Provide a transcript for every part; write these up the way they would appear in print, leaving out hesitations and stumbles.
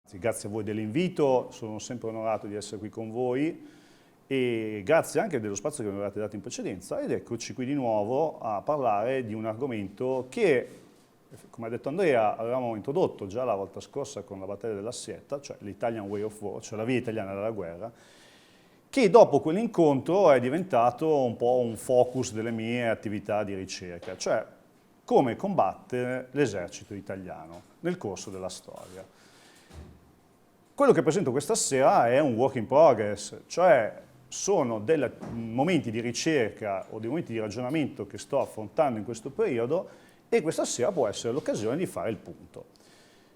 Grazie a voi dell'invito, sono sempre onorato di essere qui con voi e grazie anche dello spazio che mi avete dato in precedenza ed eccoci qui di nuovo a parlare di un argomento che, come ha detto Andrea, avevamo introdotto già la volta scorsa con la battaglia della Sietta, cioè l'Italian Way of War, cioè la via italiana della guerra, che dopo quell'incontro è diventato un po' un focus delle mie attività di ricerca, cioè come combatte l'esercito italiano nel corso della storia. Quello che presento questa sera è un work in progress, cioè sono dei momenti di ricerca o dei momenti di ragionamento che sto affrontando in questo periodo e questa sera può essere l'occasione di fare il punto.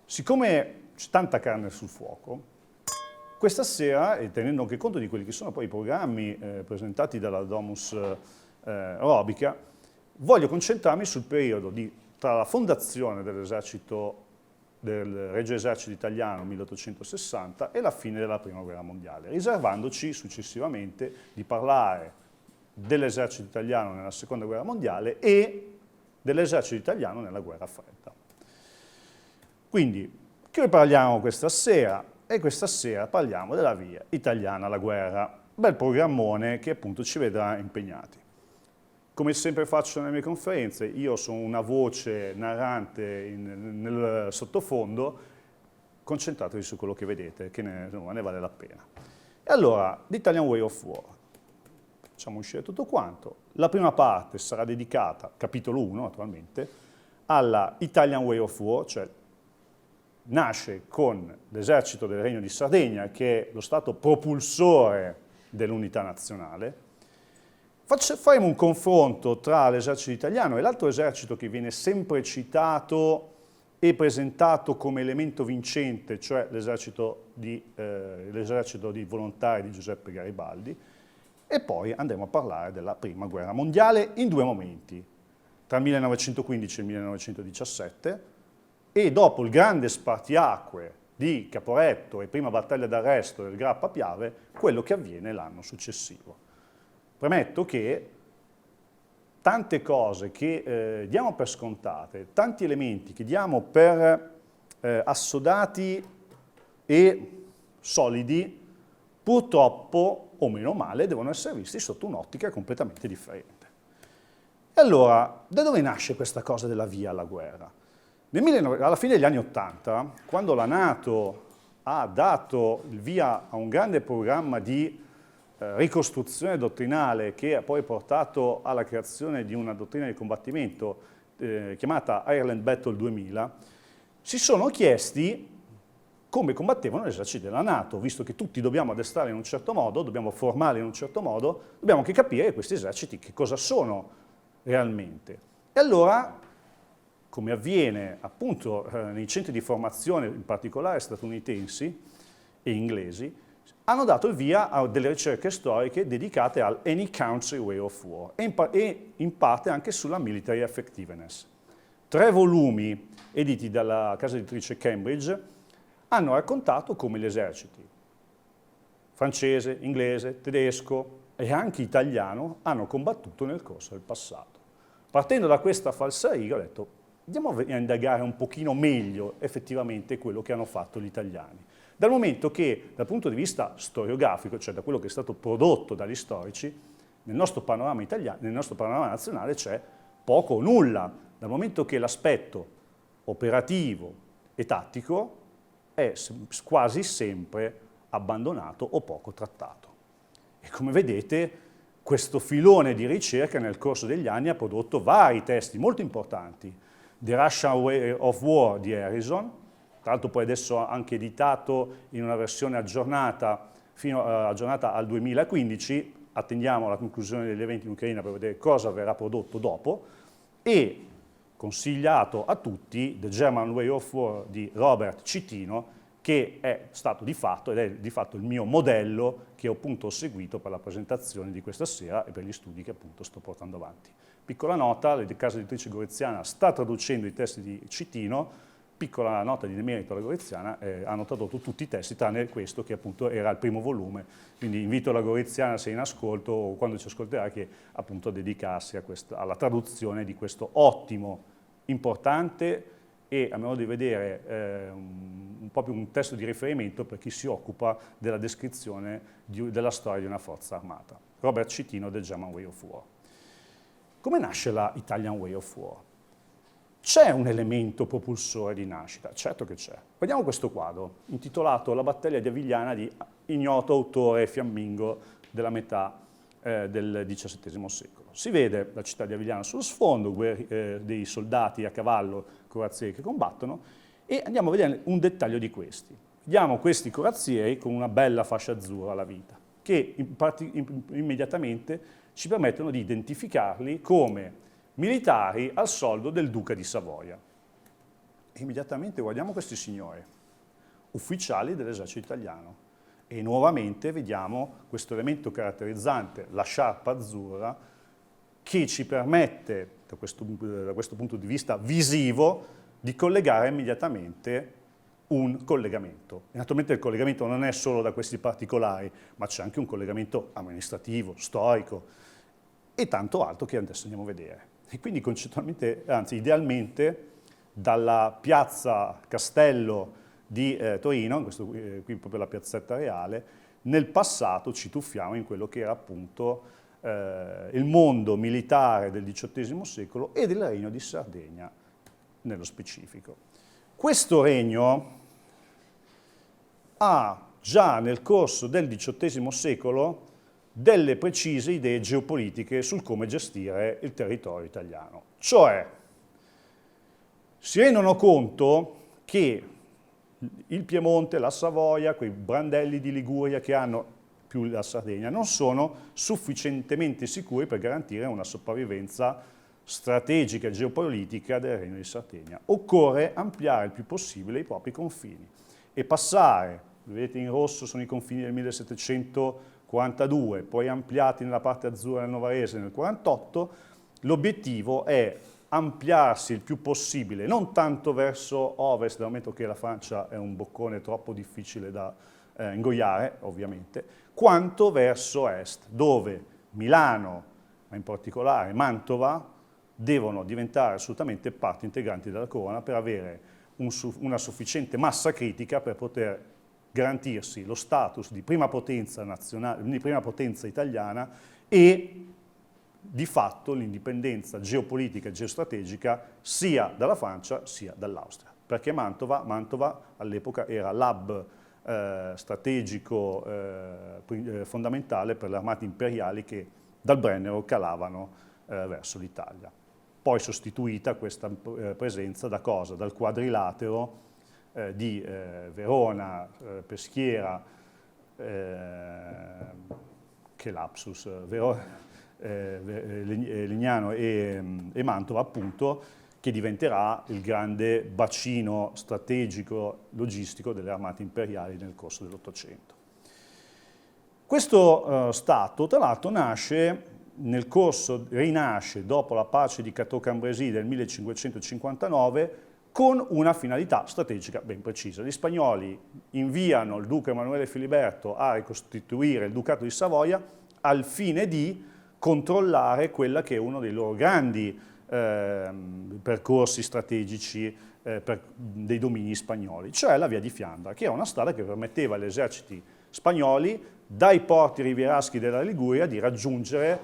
Siccome c'è tanta carne sul fuoco, questa sera, e tenendo anche conto di quelli che sono poi i programmi presentati dalla Domus Robica, voglio concentrarmi sul periodo tra la fondazione dell'esercito del Regio Esercito Italiano 1860 e la fine della Prima Guerra Mondiale, riservandoci successivamente di parlare dell'esercito italiano nella Seconda Guerra Mondiale e dell'esercito italiano nella Guerra Fredda. Quindi, che parliamo questa sera? E questa sera parliamo della via italiana alla guerra. Bel programmone che appunto ci vedrà impegnati. Come sempre faccio nelle mie conferenze, io sono una voce narrante nel sottofondo, concentratevi su quello che vedete, che ne vale la pena. E allora, l'Italian Way of War. Facciamo uscire tutto quanto. La prima parte sarà dedicata, capitolo 1 naturalmente, alla Italian Way of War, cioè nasce con l'esercito del Regno di Sardegna, che è lo stato propulsore dell'unità nazionale. Faremo un confronto tra l'esercito italiano e l'altro esercito che viene sempre citato e presentato come elemento vincente, cioè l'esercito di volontari di Giuseppe Garibaldi, e poi andremo a parlare della Prima Guerra Mondiale in due momenti, tra il 1915 e il 1917, e dopo il grande spartiacque di Caporetto e prima battaglia d'arresto del Grappa Piave, quello che avviene l'anno successivo. Premetto che tante cose che diamo per scontate, tanti elementi che diamo per assodati e solidi, purtroppo, o meno male, devono essere visti sotto un'ottica completamente differente. E allora, da dove nasce questa cosa della via alla guerra? Alla fine degli anni '80, quando la NATO ha dato il via a un grande programma di ricostruzione dottrinale che ha poi portato alla creazione di una dottrina di combattimento chiamata Ireland Battle 2000, si sono chiesti come combattevano gli eserciti della NATO, visto che tutti dobbiamo addestrare in un certo modo, dobbiamo formarli in un certo modo, dobbiamo anche capire questi eserciti che cosa sono realmente. E allora, come avviene appunto nei centri di formazione, in particolare statunitensi e inglesi, hanno dato il via a delle ricerche storiche dedicate al Any Country Way of War e in parte anche sulla Military Effectiveness. 3 volumi editi dalla casa editrice Cambridge hanno raccontato come gli eserciti francese, inglese, tedesco e anche italiano hanno combattuto nel corso del passato. Partendo da questa falsariga ho detto andiamo a indagare un pochino meglio effettivamente quello che hanno fatto gli italiani. Dal momento che dal punto di vista storiografico, cioè da quello che è stato prodotto dagli storici, nel nostro panorama italiano, nel nostro panorama nazionale c'è poco o nulla, dal momento che l'aspetto operativo e tattico è quasi sempre abbandonato o poco trattato. E come vedete, questo filone di ricerca nel corso degli anni ha prodotto vari testi molto importanti. The Russian Way of War di Harrison, tra l'altro poi adesso anche editato in una versione aggiornata, aggiornata al 2015, attendiamo la conclusione degli eventi in Ucraina per vedere cosa verrà prodotto dopo, e consigliato a tutti The German Way of War di Robert Citino, che è stato di fatto, ed è di fatto il mio modello che appunto ho seguito per la presentazione di questa sera e per gli studi che appunto sto portando avanti. Piccola nota, la casa editrice Goreziana sta traducendo i testi di Citino, piccola nota di demerito alla Goreziana, hanno tradotto tutti i testi, tranne questo che appunto era il primo volume, quindi invito la Goreziana, se in ascolto o quando ci ascolterà, che appunto dedicarsi alla traduzione di questo ottimo, importante e a mio modo di vedere un proprio un testo di riferimento per chi si occupa della descrizione della storia di una forza armata. Robert Citino, The German Way of War. Come nasce la Italian Way of War? C'è un elemento propulsore di nascita? Certo che c'è. Vediamo questo quadro, intitolato La battaglia di Avigliana di ignoto autore fiammingo della metà del XVII secolo. Si vede la città di Avigliana sullo sfondo, dei soldati a cavallo, corazzieri che combattono, e andiamo a vedere un dettaglio di questi. Vediamo questi corazzieri con una bella fascia azzurra alla vita, che immediatamente ci permettono di identificarli come militari al soldo del duca di Savoia. E immediatamente guardiamo questi signori, ufficiali dell'esercito italiano, e nuovamente vediamo questo elemento caratterizzante, la sciarpa azzurra, che ci permette, da questo punto di vista visivo, di collegare immediatamente un collegamento. E naturalmente il collegamento non è solo da questi particolari, ma c'è anche un collegamento amministrativo, storico e tanto altro che adesso andiamo a vedere. E quindi concettualmente, anzi idealmente, dalla piazza Castello di Torino, qui proprio la piazzetta reale, nel passato ci tuffiamo in quello che era appunto il mondo militare del XVIII secolo e del Regno di Sardegna nello specifico. Questo regno ha già nel corso del XVIII secolo delle precise idee geopolitiche sul come gestire il territorio italiano. Cioè, si rendono conto che il Piemonte, la Savoia, quei brandelli di Liguria che hanno più la Sardegna, non sono sufficientemente sicuri per garantire una sopravvivenza strategica e geopolitica del Regno di Sardegna. Occorre ampliare il più possibile i propri confini e passare, vedete in rosso sono i confini del 1742, poi ampliati nella parte azzurra del Novarese nel 1948, l'obiettivo è ampliarsi il più possibile, non tanto verso ovest, dal momento che la Francia è un boccone troppo difficile da ingoiare, ovviamente, quanto verso est, dove Milano, ma in particolare Mantova, devono diventare assolutamente parti integranti della corona per avere una sufficiente massa critica per poter garantirsi lo status di prima potenza nazionale, di prima potenza italiana e di fatto l'indipendenza geopolitica e geostrategica sia dalla Francia sia dall'Austria, perché Mantova all'epoca era l'hub strategico fondamentale per le armate imperiali che dal Brennero calavano verso l'Italia. Poi sostituita questa presenza da cosa? Dal quadrilatero di Verona, Peschiera, che lapsus, Legnano e Mantova, appunto, che diventerà il grande bacino strategico logistico delle armate imperiali nel corso dell'Ottocento. Questo Stato, tra l'altro, rinasce dopo la pace di Cateau-Cambrésis del 1559 con una finalità strategica ben precisa. Gli spagnoli inviano il duca Emanuele Filiberto a ricostituire il Ducato di Savoia al fine di controllare quella che è uno dei loro grandi percorsi strategici dei domini spagnoli, cioè la via di Fiandra, che è una strada che permetteva agli eserciti spagnoli dai porti rivieraschi della Liguria di raggiungere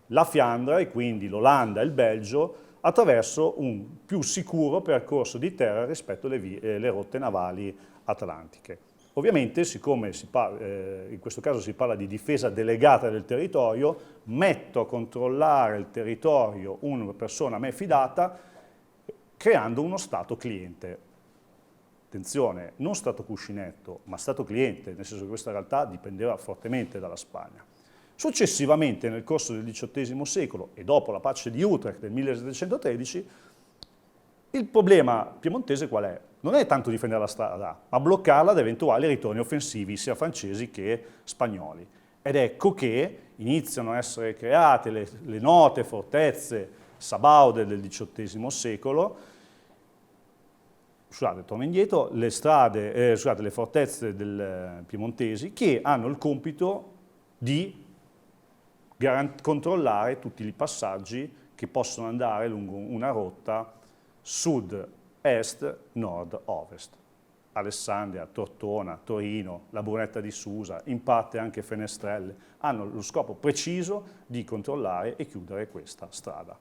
la Fiandra e quindi l'Olanda e il Belgio attraverso un più sicuro percorso di terra rispetto alle rotte navali atlantiche. Ovviamente, siccome in questo caso si parla di difesa delegata del territorio, metto a controllare il territorio una persona a me fidata, creando uno Stato cliente. Attenzione, non Stato cuscinetto, ma Stato cliente, nel senso che questa realtà dipendeva fortemente dalla Spagna. Successivamente, nel corso del XVIII secolo e dopo la pace di Utrecht del 1713, il problema piemontese qual è? Non è tanto difendere la strada, ma bloccarla da eventuali ritorni offensivi sia francesi che spagnoli. Ed ecco che iniziano a essere create le note fortezze sabaude del XVIII secolo. Scusate, torno indietro, le fortezze piemontesi che hanno il compito di controllare tutti i passaggi che possono andare lungo una rotta sud-est, nord-ovest. Alessandria, Tortona, Torino, la Brunetta di Susa, in parte anche Fenestrelle, hanno lo scopo preciso di controllare e chiudere questa strada.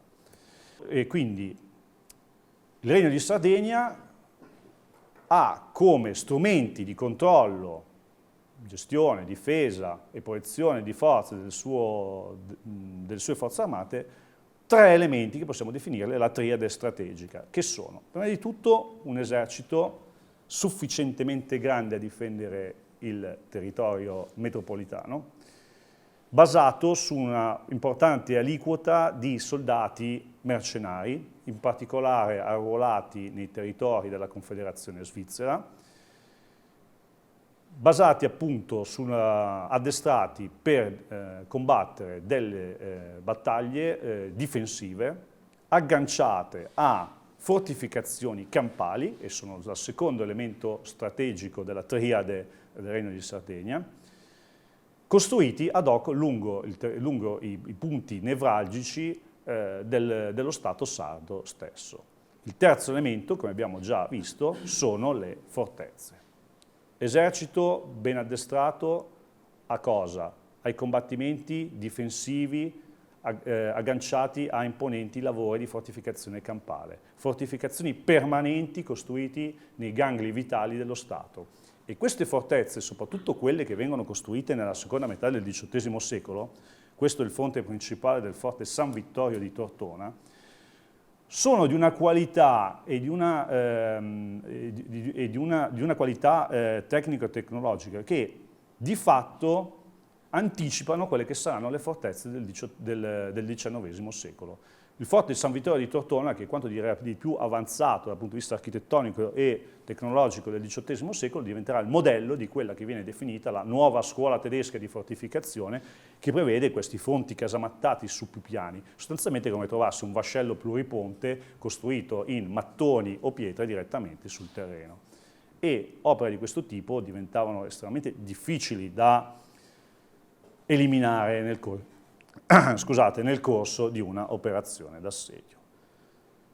E quindi il Regno di Sardegna ha come strumenti di controllo, gestione, difesa e proiezione di forze delle sue forze armate 3 elementi che possiamo definire la triade strategica, che sono, prima di tutto, un esercito sufficientemente grande a difendere il territorio metropolitano, basato su una importante aliquota di soldati mercenari, in particolare arruolati nei territori della Confederazione Svizzera, basati appunto addestrati per combattere delle battaglie difensive, agganciate a fortificazioni campali, e sono il secondo elemento strategico della triade del Regno di Sardegna, costruiti ad hoc lungo i punti nevralgici dello Stato sardo stesso. Il terzo elemento, come abbiamo già visto, sono le fortezze. Esercito ben addestrato a cosa? Ai combattimenti difensivi agganciati a imponenti lavori di fortificazione campale, fortificazioni permanenti costruiti nei gangli vitali dello Stato. E queste fortezze, soprattutto quelle che vengono costruite nella seconda metà del XVIII secolo, questo è il fronte principale del forte San Vittorio di Tortona, sono di una qualità e di una qualità tecnico-tecnologica che di fatto anticipano quelle che saranno le fortezze del XIX secolo. Il forte di San Vittorio di Tortona, che è quanto di più avanzato dal punto di vista architettonico e tecnologico del XVIII secolo, diventerà il modello di quella che viene definita la nuova scuola tedesca di fortificazione, che prevede questi fronti casamattati su più piani, sostanzialmente come trovarsi un vascello pluriponte costruito in mattoni o pietre direttamente sul terreno. E opere di questo tipo diventavano estremamente difficili da eliminare nel corso di una operazione d'assedio.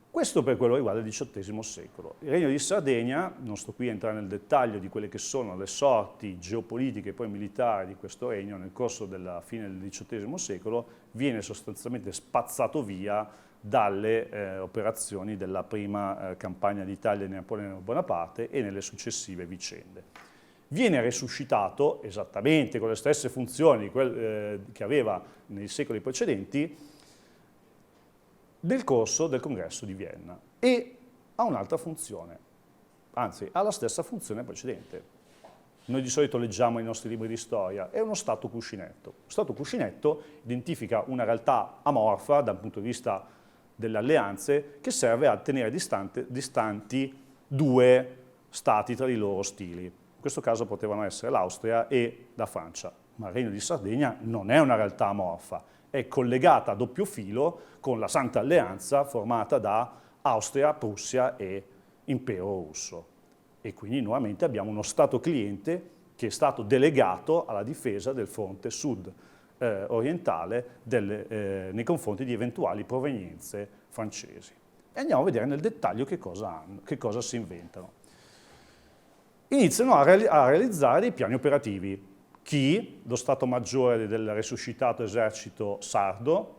Questo per quello che riguarda il XVIII secolo. Il Regno di Sardegna, non sto qui a entrare nel dettaglio di quelle che sono le sorti geopolitiche e poi militari di questo regno nel corso della fine del XVIII secolo, viene sostanzialmente spazzato via dalle operazioni della prima campagna d'Italia di Napoleone Bonaparte e nelle successive vicende. Viene resuscitato esattamente con le stesse funzioni che aveva nei secoli precedenti nel corso del congresso di Vienna e ha un'altra funzione, anzi ha la stessa funzione precedente. Noi di solito leggiamo i nostri libri di storia, è uno stato cuscinetto. Lo stato cuscinetto identifica una realtà amorfa dal punto di vista delle alleanze che serve a tenere distanti due stati tra di loro ostili. In questo caso potevano essere l'Austria e la Francia, ma il Regno di Sardegna non è una realtà amorfa, è collegata a doppio filo con la Santa Alleanza formata da Austria, Prussia e Impero Russo. E quindi nuovamente abbiamo uno Stato cliente che è stato delegato alla difesa del fronte sud orientale nei confronti di eventuali provenienze francesi. E andiamo a vedere nel dettaglio che cosa si inventano. Iniziano a realizzare dei piani operativi. Chi? Lo Stato Maggiore del resuscitato esercito sardo,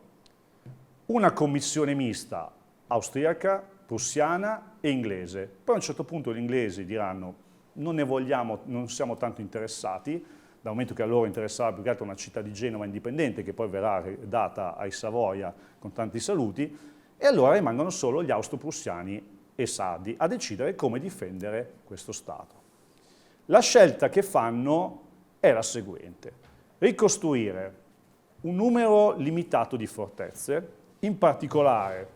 una commissione mista austriaca, prussiana e inglese. Poi a un certo punto gli inglesi diranno non ne vogliamo, non siamo tanto interessati, dal momento che a loro interessava più che altro una città di Genova indipendente che poi verrà data ai Savoia con tanti saluti, e allora rimangono solo gli austro-prussiani e sardi a decidere come difendere questo Stato. La scelta che fanno è la seguente: ricostruire un numero limitato di fortezze, in particolare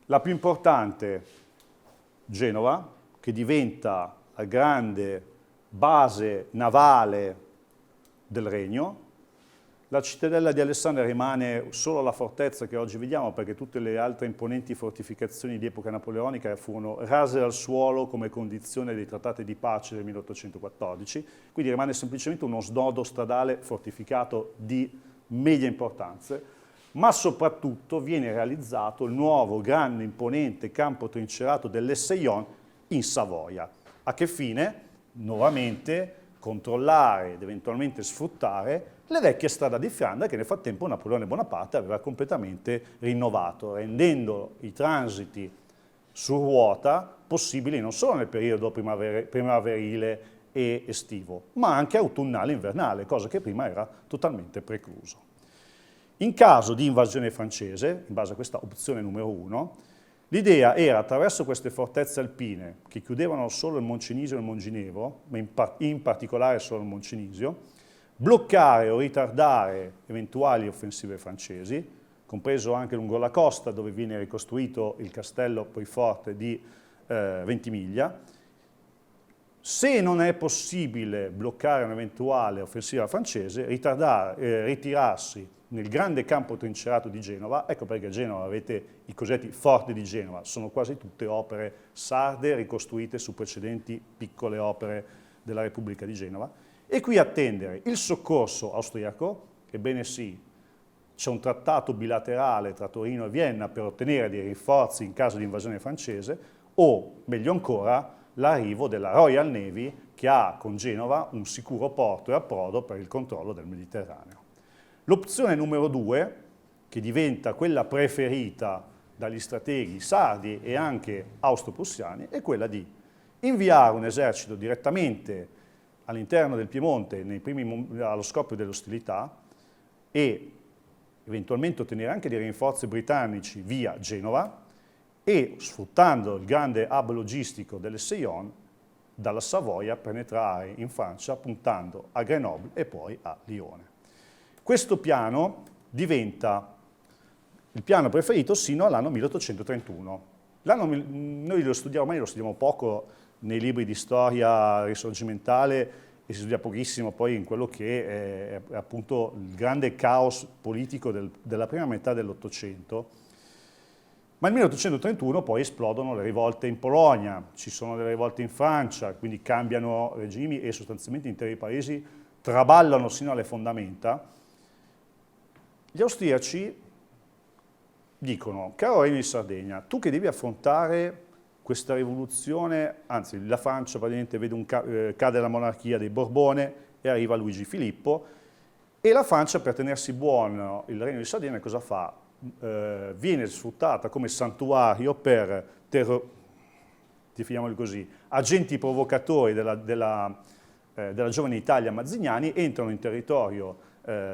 la più importante, Genova, che diventa la grande base navale del regno. La cittadella di Alessandria rimane solo la fortezza che oggi vediamo, perché tutte le altre imponenti fortificazioni di epoca napoleonica furono rase al suolo come condizione dei trattati di pace del 1814, quindi rimane semplicemente uno snodo stradale fortificato di media importanza, ma soprattutto viene realizzato il nuovo grande imponente campo trincerato dell'Esseion, in Savoia. A che fine? Nuovamente controllare ed eventualmente sfruttare le vecchie strade di Fiandra che nel frattempo Napoleone Bonaparte aveva completamente rinnovato, rendendo i transiti su ruota possibili non solo nel periodo primaverile e estivo, ma anche autunnale e invernale, cosa che prima era totalmente precluso. In caso di invasione francese, in base a questa opzione numero 1, l'idea era, attraverso queste fortezze alpine, che chiudevano solo il Moncenisio e il Monginevro, ma in particolare solo il Moncenisio, bloccare o ritardare eventuali offensive francesi, compreso anche lungo la costa dove viene ricostruito il castello poi forte di Ventimiglia. Se non è possibile bloccare un'eventuale offensiva francese, ritirarsi nel grande campo trincerato di Genova. Ecco perché a Genova avete i cosiddetti forti di Genova, sono quasi tutte opere sarde ricostruite su precedenti piccole opere della Repubblica di Genova, e qui attendere il soccorso austriaco. Ebbene sì, c'è un trattato bilaterale tra Torino e Vienna per ottenere dei rinforzi in caso di invasione francese, o meglio ancora l'arrivo della Royal Navy, che ha con Genova un sicuro porto e approdo per il controllo del Mediterraneo. L'opzione numero 2, che diventa quella preferita dagli strateghi sardi e anche austro-prussiani, è quella di inviare un esercito direttamente all'interno del Piemonte allo scoppio delle ostilità e eventualmente ottenere anche dei rinforzi britannici via Genova e, sfruttando il grande hub logistico dell'Essonne, dalla Savoia penetrare in Francia puntando a Grenoble e poi a Lione. Questo piano diventa il piano preferito sino all'anno 1831. Noi lo studiamo, ormai lo studiamo poco nei libri di storia risorgimentale e si studia pochissimo poi in quello che è appunto il grande caos politico della prima metà dell'Ottocento. Ma nel 1831 poi esplodono le rivolte in Polonia, ci sono delle rivolte in Francia, quindi cambiano regimi e sostanzialmente interi paesi traballano sino alle fondamenta. Gli austriaci dicono: caro Regno di Sardegna, tu che devi affrontare questa rivoluzione, anzi la Francia praticamente vede cade la monarchia dei Borbone e arriva Luigi Filippo, e la Francia, per tenersi buono il Regno di Sardegna, cosa fa? Viene sfruttata come santuario per, definiamoli così, agenti provocatori della giovane Italia Mazziniani, entrano in territorio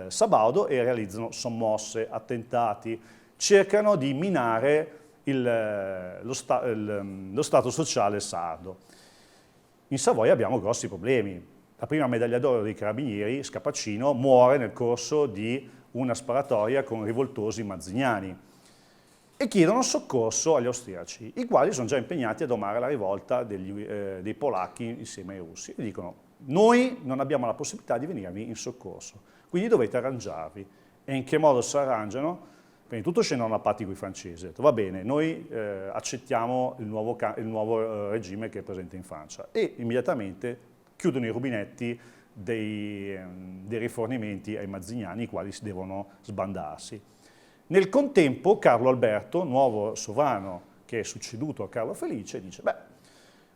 sabaudo e realizzano sommosse, attentati, cercano di minare lo stato sociale sardo. In Savoia abbiamo grossi problemi. La prima medaglia d'oro dei carabinieri, Scapaccino, muore nel corso di una sparatoria con rivoltosi mazziniani e chiedono soccorso agli austriaci, i quali sono già impegnati a domare la rivolta dei polacchi insieme ai russi, e dicono: noi non abbiamo la possibilità di venirvi in soccorso, quindi dovete arrangiarvi. E in che modo si arrangiano? Prima di tutto scendono a patti con i francesi, va bene, noi accettiamo il nuovo regime che è presente in Francia, e immediatamente chiudono i rubinetti dei rifornimenti ai mazziniani, i quali si devono sbandarsi. Nel contempo Carlo Alberto, nuovo sovrano che è succeduto a Carlo Felice, dice: beh,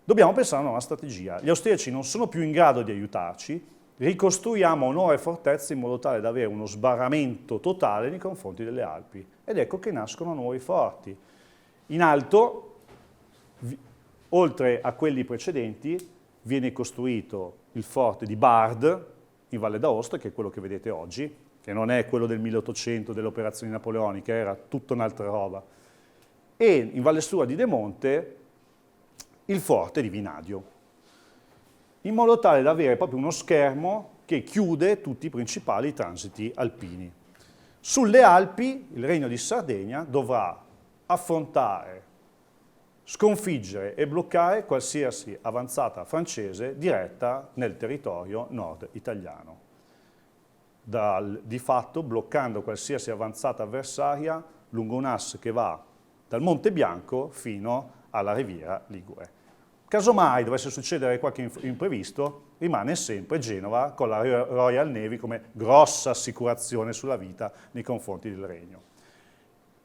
dobbiamo pensare a una nuova strategia, gli austriaci non sono più in grado di aiutarci, ricostruiamo nuove fortezze in modo tale da avere uno sbarramento totale nei confronti delle Alpi. Ed ecco che nascono nuovi forti. In alto, oltre a quelli precedenti, viene costruito il forte di Bard, in Valle d'Aosta, che è quello che vedete oggi, che non è quello del 1800 delle operazioni napoleoniche, era tutta un'altra roba. E in Valle Stura di Demonte il forte di Vinadio, in modo tale da avere proprio uno schermo che chiude tutti i principali transiti alpini. Sulle Alpi il Regno di Sardegna dovrà affrontare, sconfiggere e bloccare qualsiasi avanzata francese diretta nel territorio nord italiano, di fatto bloccando qualsiasi avanzata avversaria lungo un asse che va dal Monte Bianco fino alla Riviera Ligure. Casomai dovesse succedere qualche imprevisto, rimane sempre Genova con la Royal Navy come grossa assicurazione sulla vita nei confronti del Regno.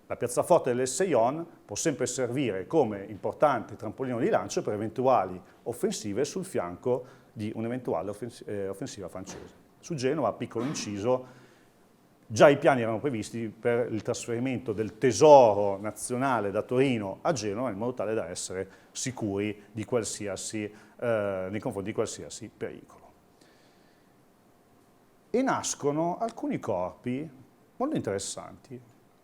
La piazzaforte dell'Esseion può sempre servire come importante trampolino di lancio per eventuali offensive sul fianco di un'eventuale offensiva francese. Su Genova, piccolo inciso, già i piani erano previsti per il trasferimento del tesoro nazionale da Torino a Genova in modo tale da essere sicuri di nei confronti di qualsiasi pericolo. E nascono alcuni corpi molto interessanti.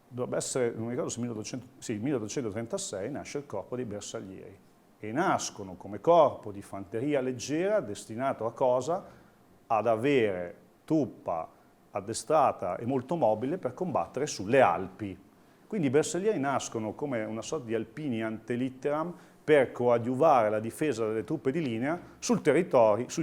Dovrebbe essere, non mi ricordo se 1836 nasce il corpo dei bersaglieri e nascono come corpo di fanteria leggera destinato a cosa? Ad avere truppa addestrata e molto mobile per combattere sulle Alpi. Quindi i bersaglieri nascono come una sorta di alpini ante litteram per coadiuvare la difesa delle truppe di linea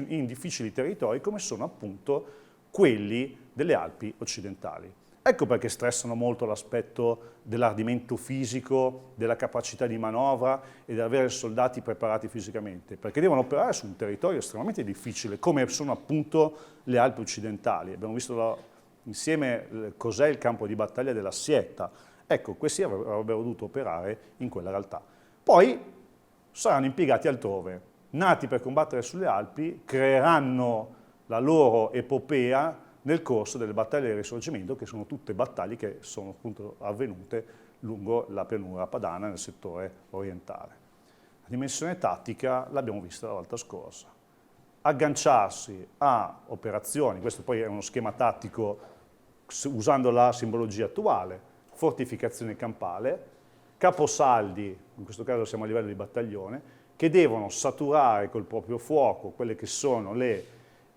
in difficili territori come sono appunto quelli delle Alpi occidentali. Ecco perché stressano molto l'aspetto dell'ardimento fisico, della capacità di manovra e di avere soldati preparati fisicamente, perché devono operare su un territorio estremamente difficile, come sono appunto le Alpi occidentali. Abbiamo visto insieme cos'è il campo di battaglia della Sietta. Ecco, questi avrebbero dovuto operare in quella realtà. Poi saranno impiegati altrove, nati per combattere sulle Alpi, creeranno la loro epopea nel corso delle battaglie del Risorgimento, che sono tutte battaglie che sono appunto avvenute lungo la pianura padana nel settore orientale. La dimensione tattica l'abbiamo vista la volta scorsa. Agganciarsi a operazioni, questo poi è uno schema tattico usando la simbologia attuale, fortificazione campale, caposaldi, in questo caso siamo a livello di battaglione, che devono saturare col proprio fuoco quelle che sono le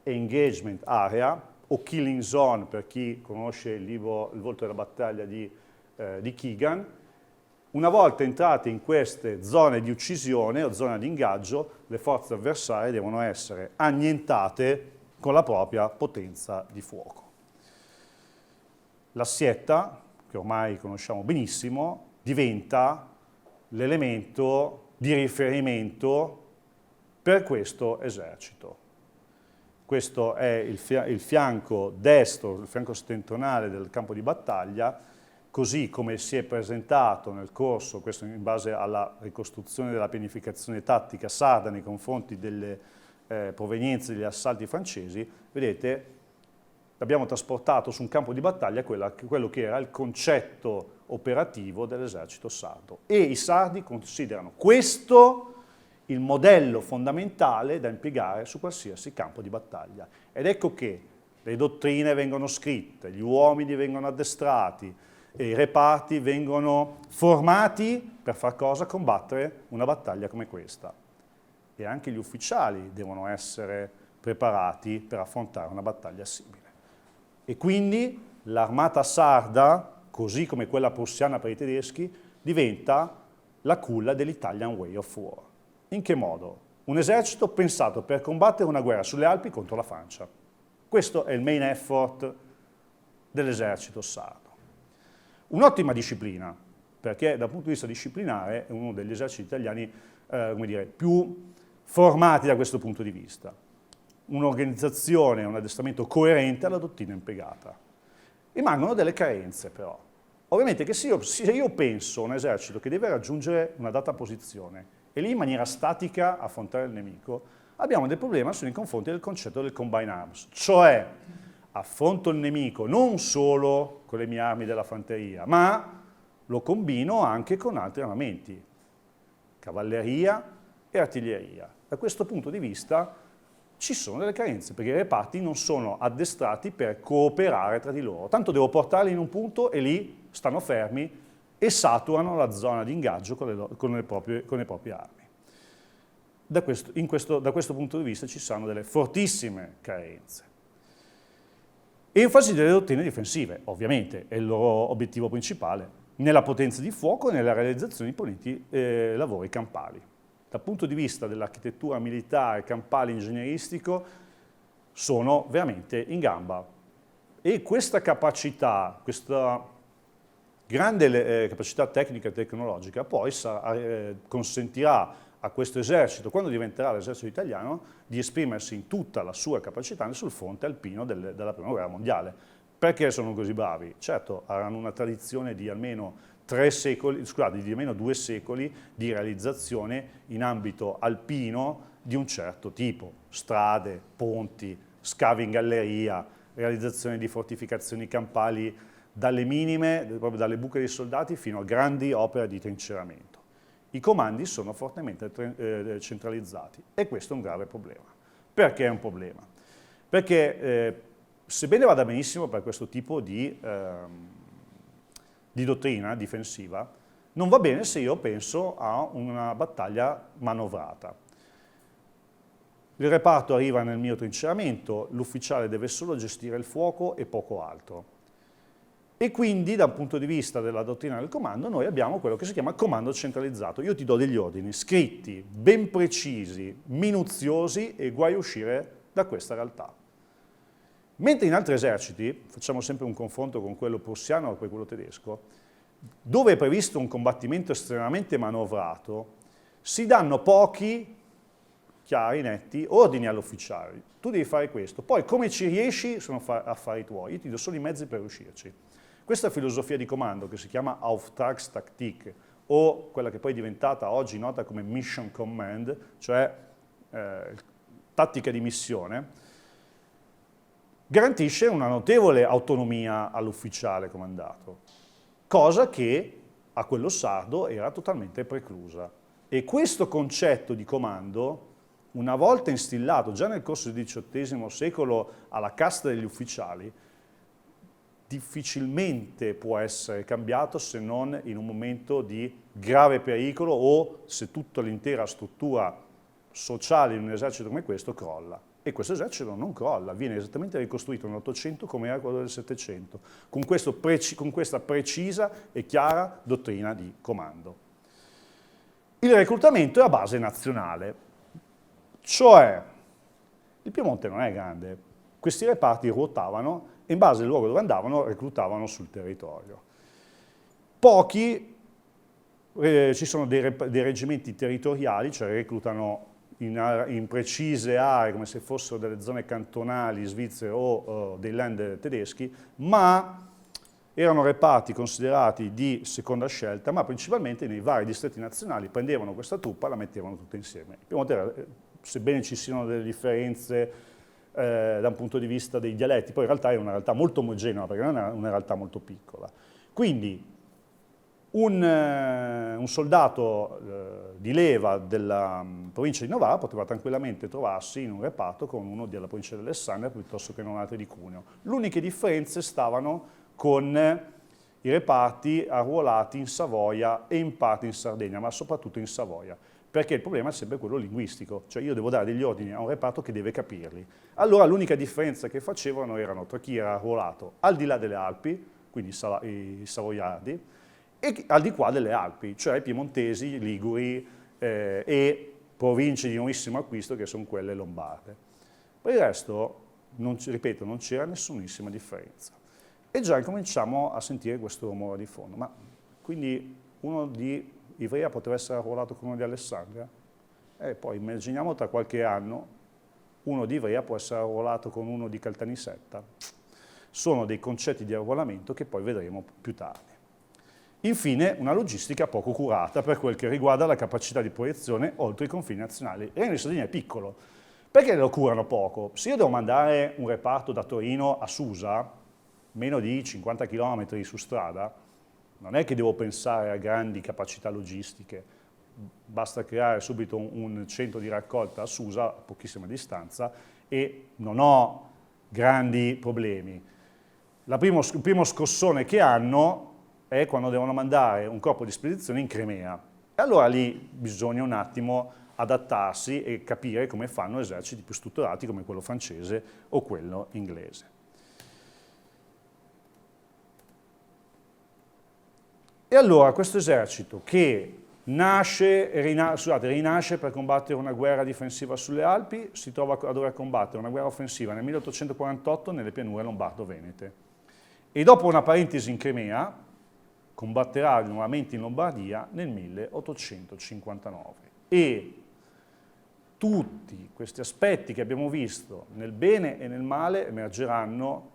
engagement area, o killing zone per chi conosce il volto della battaglia di Keegan. Una volta entrate in queste zone di uccisione o zone di ingaggio, le forze avversarie devono essere annientate con la propria potenza di fuoco. La Sietta, che ormai conosciamo benissimo, diventa l'elemento di riferimento per questo esercito. Questo è il fianco destro, il fianco settentrionale del campo di battaglia, così come si è presentato nel corso, questo in base alla ricostruzione della pianificazione tattica sarda nei confronti delle provenienze degli assalti francesi. Vedete, abbiamo trasportato su un campo di battaglia quello che era il concetto operativo dell'esercito sardo. E i sardi considerano questo il modello fondamentale da impiegare su qualsiasi campo di battaglia. Ed ecco che le dottrine vengono scritte, gli uomini vengono addestrati, e i reparti vengono formati per far cosa? Combattere una battaglia come questa. E anche gli ufficiali devono essere preparati per affrontare una battaglia simile. E quindi l'armata sarda, così come quella prussiana per i tedeschi, diventa la culla dell'Italian Way of War. In che modo? Un esercito pensato per combattere una guerra sulle Alpi contro la Francia. Questo è il main effort dell'esercito sardo. Un'ottima disciplina, perché dal punto di vista disciplinare è uno degli eserciti italiani più formati da questo punto di vista. Un'organizzazione, un addestramento coerente alla dottrina impiegata. Rimangono delle carenze però. Ovviamente che se io penso a un esercito che deve raggiungere una data posizione e lì in maniera statica affrontare il nemico, abbiamo dei problemi nei confronti del concetto del combine arms, cioè affronto il nemico non solo con le mie armi della fanteria, ma lo combino anche con altri armamenti, cavalleria e artiglieria. Da questo punto di vista ci sono delle carenze, perché i reparti non sono addestrati per cooperare tra di loro. Tanto devo portarli in un punto e lì stanno fermi e saturano la zona di ingaggio con le proprie armi. Da questo punto di vista ci sono delle fortissime carenze. Enfasi delle dottrine difensive, ovviamente, è il loro obiettivo principale, nella potenza di fuoco e nella realizzazione di imponenti lavori campali. Dal punto di vista dell'architettura militare, campale, ingegneristico, sono veramente in gamba. E questa capacità, questa grande capacità tecnica e tecnologica poi consentirà a questo esercito, quando diventerà l'esercito italiano, di esprimersi in tutta la sua capacità sul fronte alpino della Prima Guerra Mondiale. Perché sono così bravi? Certo, avranno una tradizione di almeno 3 secoli, scusate, di almeno 2 secoli di realizzazione in ambito alpino di un certo tipo. Strade, ponti, scavi in galleria, realizzazione di fortificazioni campali dalle minime, proprio dalle buche dei soldati, fino a grandi opere di trinceramento. I comandi sono fortemente centralizzati e questo è un grave problema. Perché è un problema? Perché sebbene vada benissimo per questo tipo di dottrina difensiva, non va bene se io penso a una battaglia manovrata. Il reparto arriva nel mio trinceramento, l'ufficiale deve solo gestire il fuoco e poco altro. E quindi, dal punto di vista della dottrina del comando, noi abbiamo quello che si chiama comando centralizzato. Io ti do degli ordini scritti, ben precisi, minuziosi e guai uscire da questa realtà. Mentre in altri eserciti, facciamo sempre un confronto con quello prussiano e poi quello tedesco, dove è previsto un combattimento estremamente manovrato, si danno pochi, chiari, netti, ordini all'ufficiale. Tu devi fare questo, poi come ci riesci sono affari tuoi, io ti do solo i mezzi per riuscirci. Questa filosofia di comando che si chiama Auftragstaktik o quella che poi è diventata oggi nota come Mission Command, cioè tattica di missione, garantisce una notevole autonomia all'ufficiale comandato, cosa che a quello sardo era totalmente preclusa. E questo concetto di comando, una volta instillato già nel corso del XVIII secolo alla casta degli ufficiali, difficilmente può essere cambiato se non in un momento di grave pericolo o se tutta l'intera struttura sociale in un esercito come questo crolla. E questo esercito non crolla, viene esattamente ricostruito nell'Ottocento come era quello del Settecento, con questa precisa e chiara dottrina di comando. Il reclutamento è a base nazionale, cioè il Piemonte non è grande, questi reparti ruotavano e in base al luogo dove andavano reclutavano sul territorio. Pochi, ci sono dei reggimenti territoriali, cioè reclutano in precise aree come se fossero delle zone cantonali svizzere o dei land tedeschi, ma erano reparti considerati di seconda scelta, ma principalmente nei vari distretti nazionali prendevano questa truppa e la mettevano tutta insieme. Il Piemonte, sebbene ci siano delle differenze da un punto di vista dei dialetti, poi in realtà è una realtà molto omogenea perché non è una realtà molto piccola. Quindi un soldato di leva della provincia di Novara poteva tranquillamente trovarsi in un reparto con uno della provincia di Alessandria piuttosto che in un altro di Cuneo. Le uniche differenze stavano con i reparti arruolati in Savoia e in parte in Sardegna, ma soprattutto in Savoia, perché il problema è sempre quello linguistico, cioè io devo dare degli ordini a un reparto che deve capirli. Allora l'unica differenza che facevano erano tra chi era arruolato al di là delle Alpi, quindi i savoiardi, e al di qua delle Alpi, cioè i piemontesi, i liguri e province di nuovissimo acquisto che sono quelle lombarde. Per il resto, ripeto, non c'era nessunissima differenza. E già incominciamo a sentire questo rumore di fondo. Ma quindi uno di Ivrea poteva essere arruolato con uno di Alessandria? E poi immaginiamo tra qualche anno uno di Ivrea può essere arruolato con uno di Caltanissetta. Sono dei concetti di arruolamento che poi vedremo più tardi. Infine, una logistica poco curata per quel che riguarda la capacità di proiezione oltre i confini nazionali. Il Regno di Sardegna è piccolo. Perché lo curano poco? Se io devo mandare un reparto da Torino a Susa, meno di 50 km su strada, non è che devo pensare a grandi capacità logistiche. Basta creare subito un centro di raccolta a Susa, a pochissima distanza, e non ho grandi problemi. Il primo scossone che hanno è quando devono mandare un corpo di spedizione in Crimea. E allora lì bisogna un attimo adattarsi e capire come fanno eserciti più strutturati come quello francese o quello inglese. E allora questo esercito che rinasce per combattere una guerra difensiva sulle Alpi, si trova a dover combattere una guerra offensiva nel 1848 nelle pianure lombardo-venete. E dopo una parentesi in Crimea, combatterà nuovamente in Lombardia nel 1859. E tutti questi aspetti che abbiamo visto nel bene e nel male emergeranno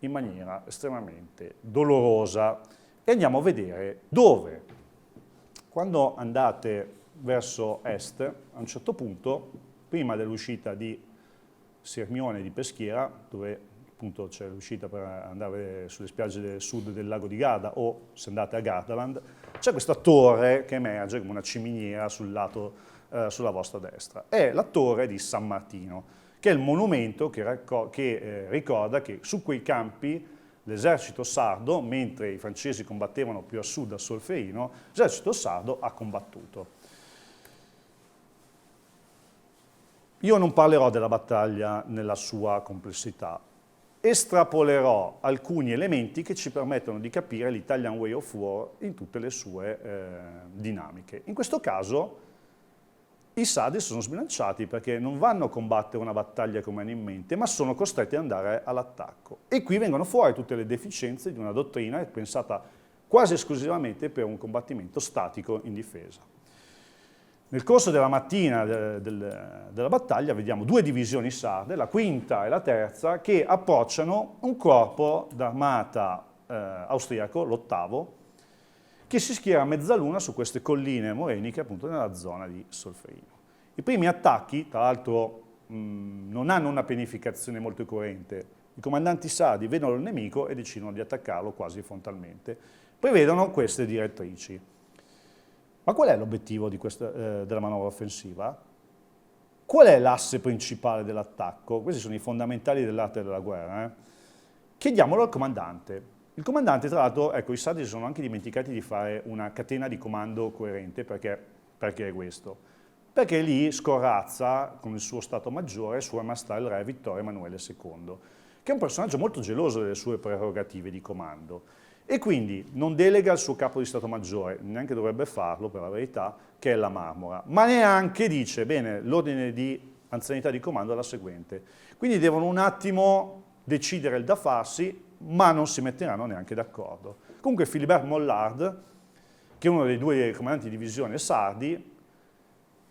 in maniera estremamente dolorosa. E andiamo a vedere dove. Quando andate verso est, a un certo punto, prima dell'uscita di Sirmione di Peschiera, dove appunto c'è l'uscita per andare sulle spiagge del sud del lago di Garda, o se andate a Gardaland, c'è questa torre che emerge come una ciminiera sul lato, sulla vostra destra. È la torre di San Martino, che è il monumento che ricorda che su quei campi l'esercito sardo, mentre i francesi combattevano più a sud a Solferino, l'esercito sardo ha combattuto. Io non parlerò della battaglia nella sua complessità, estrapolerò alcuni elementi che ci permettono di capire l'Italian Way of War in tutte le sue dinamiche. In questo caso i sardi sono sbilanciati perché non vanno a combattere una battaglia come hanno in mente, ma sono costretti ad andare all'attacco. E qui vengono fuori tutte le deficienze di una dottrina pensata quasi esclusivamente per un combattimento statico in difesa. Nel corso della mattina della battaglia vediamo due divisioni sarde, la quinta e la terza, che approcciano un corpo d'armata austriaco, l'ottavo, che si schiera a mezzaluna su queste colline moreniche appunto nella zona di Solferino. I primi attacchi, tra l'altro, non hanno una pianificazione molto coerente. I comandanti sardi vedono il nemico e decidono di attaccarlo quasi frontalmente. Prevedono queste direttrici. Ma qual è l'obiettivo della manovra offensiva? Qual è l'asse principale dell'attacco? Questi sono i fondamentali dell'arte della guerra. Chiediamolo al comandante. Il comandante, tra l'altro, ecco, i sardi si sono anche dimenticati di fare una catena di comando coerente, perché è questo? Perché lì scorrazza con il suo stato maggiore Sua Maestà il re Vittorio Emanuele II, che è un personaggio molto geloso delle sue prerogative di comando, e quindi non delega al suo capo di Stato Maggiore, neanche dovrebbe farlo per la verità, che è la Marmora, ma neanche dice, bene, l'ordine di anzianità di comando è la seguente. Quindi devono un attimo decidere il da farsi, ma non si metteranno neanche d'accordo. Comunque Philibert Mollard, che è uno dei due comandanti di divisione sardi,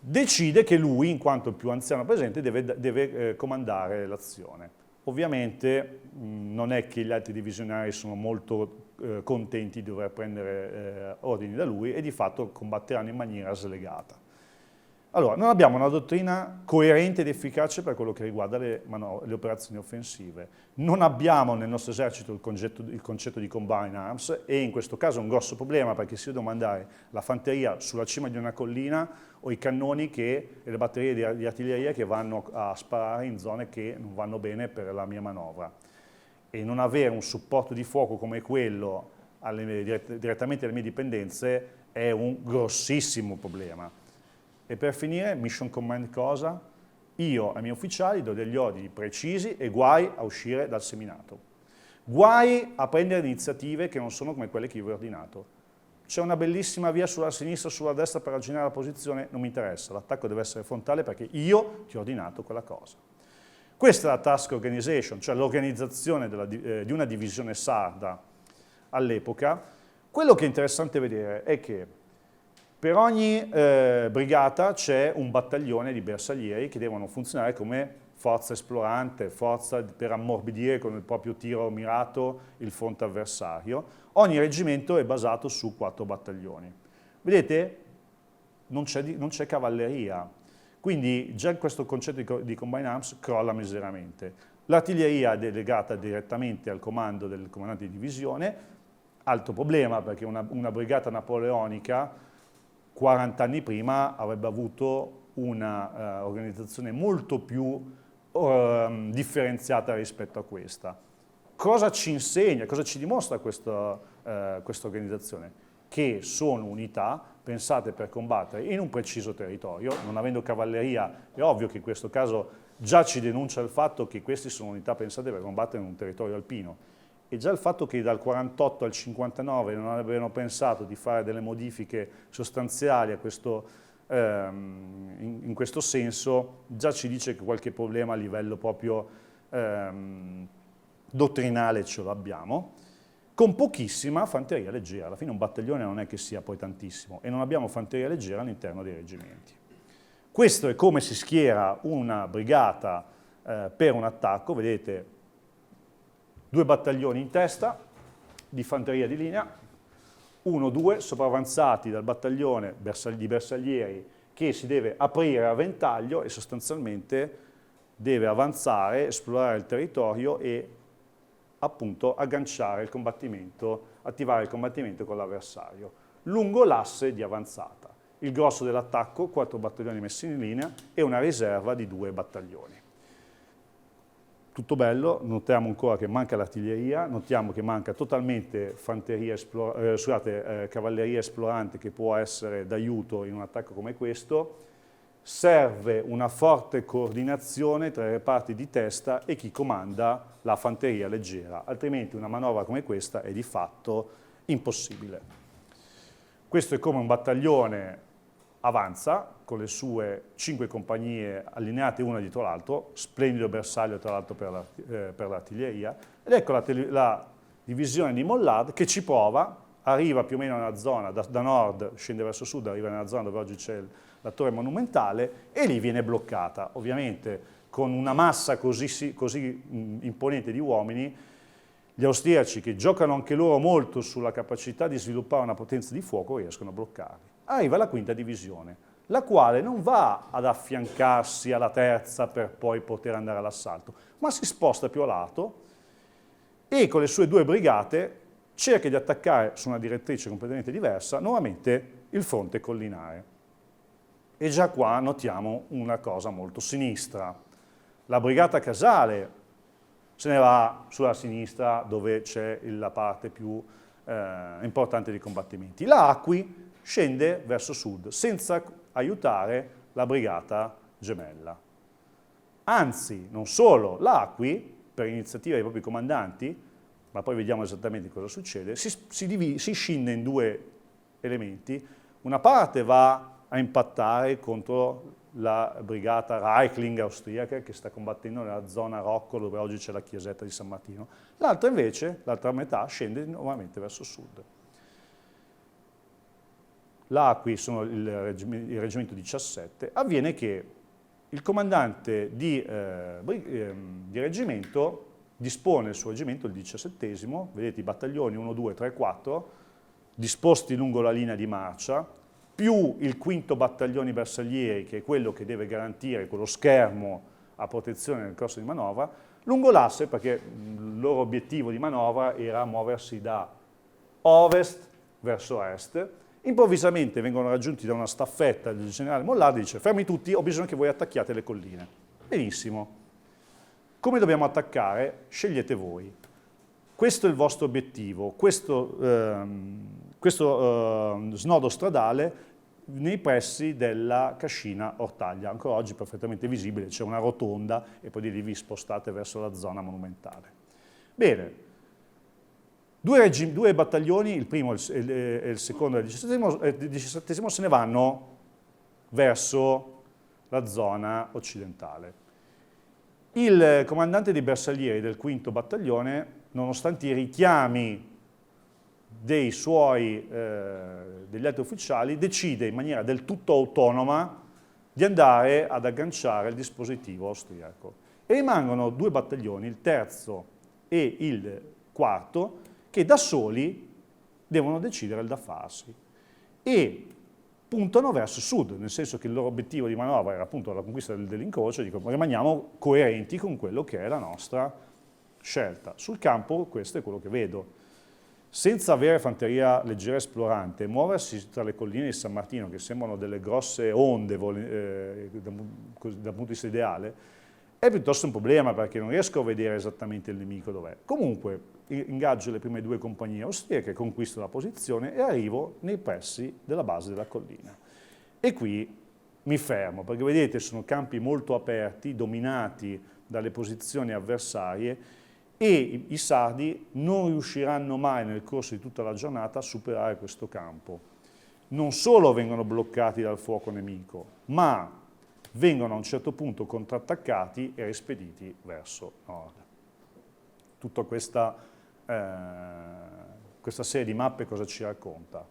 decide che lui, in quanto il più anziano presente, deve comandare l'azione. Ovviamente non è che gli altri divisionari sono molto contenti di dover prendere ordini da lui e di fatto combatteranno in maniera slegata. Allora, non abbiamo una dottrina coerente ed efficace per quello che riguarda le operazioni offensive. Non abbiamo nel nostro esercito il concetto di combine arms e in questo caso è un grosso problema perché si deve mandare la fanteria sulla cima di una collina o i cannoni e le batterie di artiglieria che vanno a sparare in zone che non vanno bene per la mia manovra. E non avere un supporto di fuoco come quello direttamente alle mie dipendenze è un grossissimo problema. E per finire, mission command cosa? Io ai miei ufficiali do degli ordini precisi e guai a uscire dal seminato. Guai a prendere iniziative che non sono come quelle che io vi ho ordinato. C'è una bellissima via sulla sinistra o sulla destra per raggiungere la posizione, non mi interessa, l'attacco deve essere frontale perché io ti ho ordinato quella cosa. Questa è la task organization, cioè l'organizzazione di una divisione sarda all'epoca. Quello che è interessante vedere è che per ogni brigata c'è un battaglione di bersaglieri che devono funzionare come forza esplorante, forza per ammorbidire con il proprio tiro mirato il fronte avversario. Ogni reggimento è basato su 4 battaglioni. Vedete? Non c'è cavalleria. Quindi già questo concetto di combine arms crolla miseramente. L'artiglieria è delegata direttamente al comando del comandante di divisione. Altro problema perché una brigata napoleonica 40 anni prima avrebbe avuto una organizzazione molto più differenziata rispetto a questa. Cosa ci insegna, cosa ci dimostra questa organizzazione? Che sono unità pensate per combattere in un preciso territorio, non avendo cavalleria, è ovvio che in questo caso già ci denuncia il fatto che queste sono unità pensate per combattere in un territorio alpino. E già il fatto che dal 48 al 59 non avevano pensato di fare delle modifiche sostanziali a in questo senso, già ci dice che qualche problema a livello proprio dottrinale ce l'abbiamo, con pochissima fanteria leggera. Alla fine un battaglione non è che sia poi tantissimo e non abbiamo fanteria leggera all'interno dei reggimenti. Questo è come si schiera una brigata per un attacco, vedete, 2 battaglioni in testa di fanteria di linea, 1-2 sopravanzati dal battaglione di bersaglieri che si deve aprire a ventaglio e sostanzialmente deve avanzare, esplorare il territorio e appunto agganciare il combattimento, attivare il combattimento con l'avversario, lungo l'asse di avanzata. Il grosso dell'attacco, 4 battaglioni messi in linea e una riserva di 2 battaglioni. Tutto bello, notiamo ancora che manca l'artiglieria, notiamo che manca totalmente cavalleria esplorante che può essere d'aiuto in un attacco come questo. Serve una forte coordinazione tra i reparti di testa e chi comanda la fanteria leggera, altrimenti una manovra come questa è di fatto impossibile. Questo è come un battaglione avanza con le sue 5 compagnie allineate una dietro l'altro, splendido bersaglio tra l'altro per l'artiglieria, ed ecco la divisione di Mollad che ci prova, arriva più o meno nella zona, da nord scende verso sud, arriva nella zona dove oggi c'è la torre monumentale e lì viene bloccata, ovviamente con una massa così imponente di uomini. Gli austriaci, che giocano anche loro molto sulla capacità di sviluppare una potenza di fuoco, riescono a bloccarli. Arriva la 5ª divisione, la quale non va ad affiancarsi alla 3ª per poi poter andare all'assalto, ma si sposta più a lato e con le sue 2 brigate cerca di attaccare su una direttrice completamente diversa, nuovamente il fronte collinare. E già qua notiamo una cosa molto sinistra. La brigata Casale se ne va sulla sinistra dove c'è la parte più importante dei combattimenti. La Acqui scende verso sud senza aiutare la brigata gemella. Anzi, non solo, la Acqui, per iniziativa dei propri comandanti, ma poi vediamo esattamente cosa succede, si scinde in 2 elementi. Una parte va a impattare contro la brigata Reichling austriaca che sta combattendo nella zona Rocco dove oggi c'è la chiesetta di San Martino. L'altra invece, l'altra metà, scende nuovamente verso sud. Là qui sono il reggimento 17, avviene che il comandante di reggimento dispone il suo reggimento, il 17esimo, vedete i battaglioni 1, 2, 3, 4, disposti lungo la linea di marcia, più il 5° battaglione bersaglieri, che è quello che deve garantire quello schermo a protezione nel corso di manovra, lungo l'asse, perché il loro obiettivo di manovra era muoversi da ovest verso est. Improvvisamente vengono raggiunti da una staffetta del generale Mollad e dice: fermi tutti, ho bisogno che voi attacchiate le colline. Benissimo. Come dobbiamo attaccare? Scegliete voi. Questo è il vostro obiettivo, questo snodo stradale nei pressi della cascina Ortaglia, ancora oggi perfettamente visibile, c'è una rotonda e poi di lì vi spostate verso la zona monumentale. Bene, 2 battaglioni, il primo e il secondo del 17esimo, se ne vanno verso la zona occidentale. Il comandante dei bersaglieri del 5° battaglione, nonostante i richiami degli altri ufficiali, decide in maniera del tutto autonoma di andare ad agganciare il dispositivo austriaco. E rimangono 2 battaglioni, il 3° e il 4°, che da soli devono decidere da farsi e puntano verso sud, nel senso che il loro obiettivo di manovra era appunto la conquista dell'incrocio, e dicono rimaniamo coerenti con quello che è la nostra scelta. Sul campo questo è quello che vedo. Senza avere fanteria leggera esplorante, muoversi tra le colline di San Martino, che sembrano delle grosse onde dal punto di vista ideale, è piuttosto un problema perché non riesco a vedere esattamente il nemico dov'è. Comunque ingaggio le prime 2 compagnie austriache, conquisto la posizione e arrivo nei pressi della base della collina. E qui mi fermo, perché vedete sono campi molto aperti, dominati dalle posizioni avversarie, e i sardi non riusciranno mai nel corso di tutta la giornata a superare questo campo. Non solo vengono bloccati dal fuoco nemico, ma vengono a un certo punto contrattaccati e rispediti verso nord. Tutta questa serie di mappe cosa ci racconta?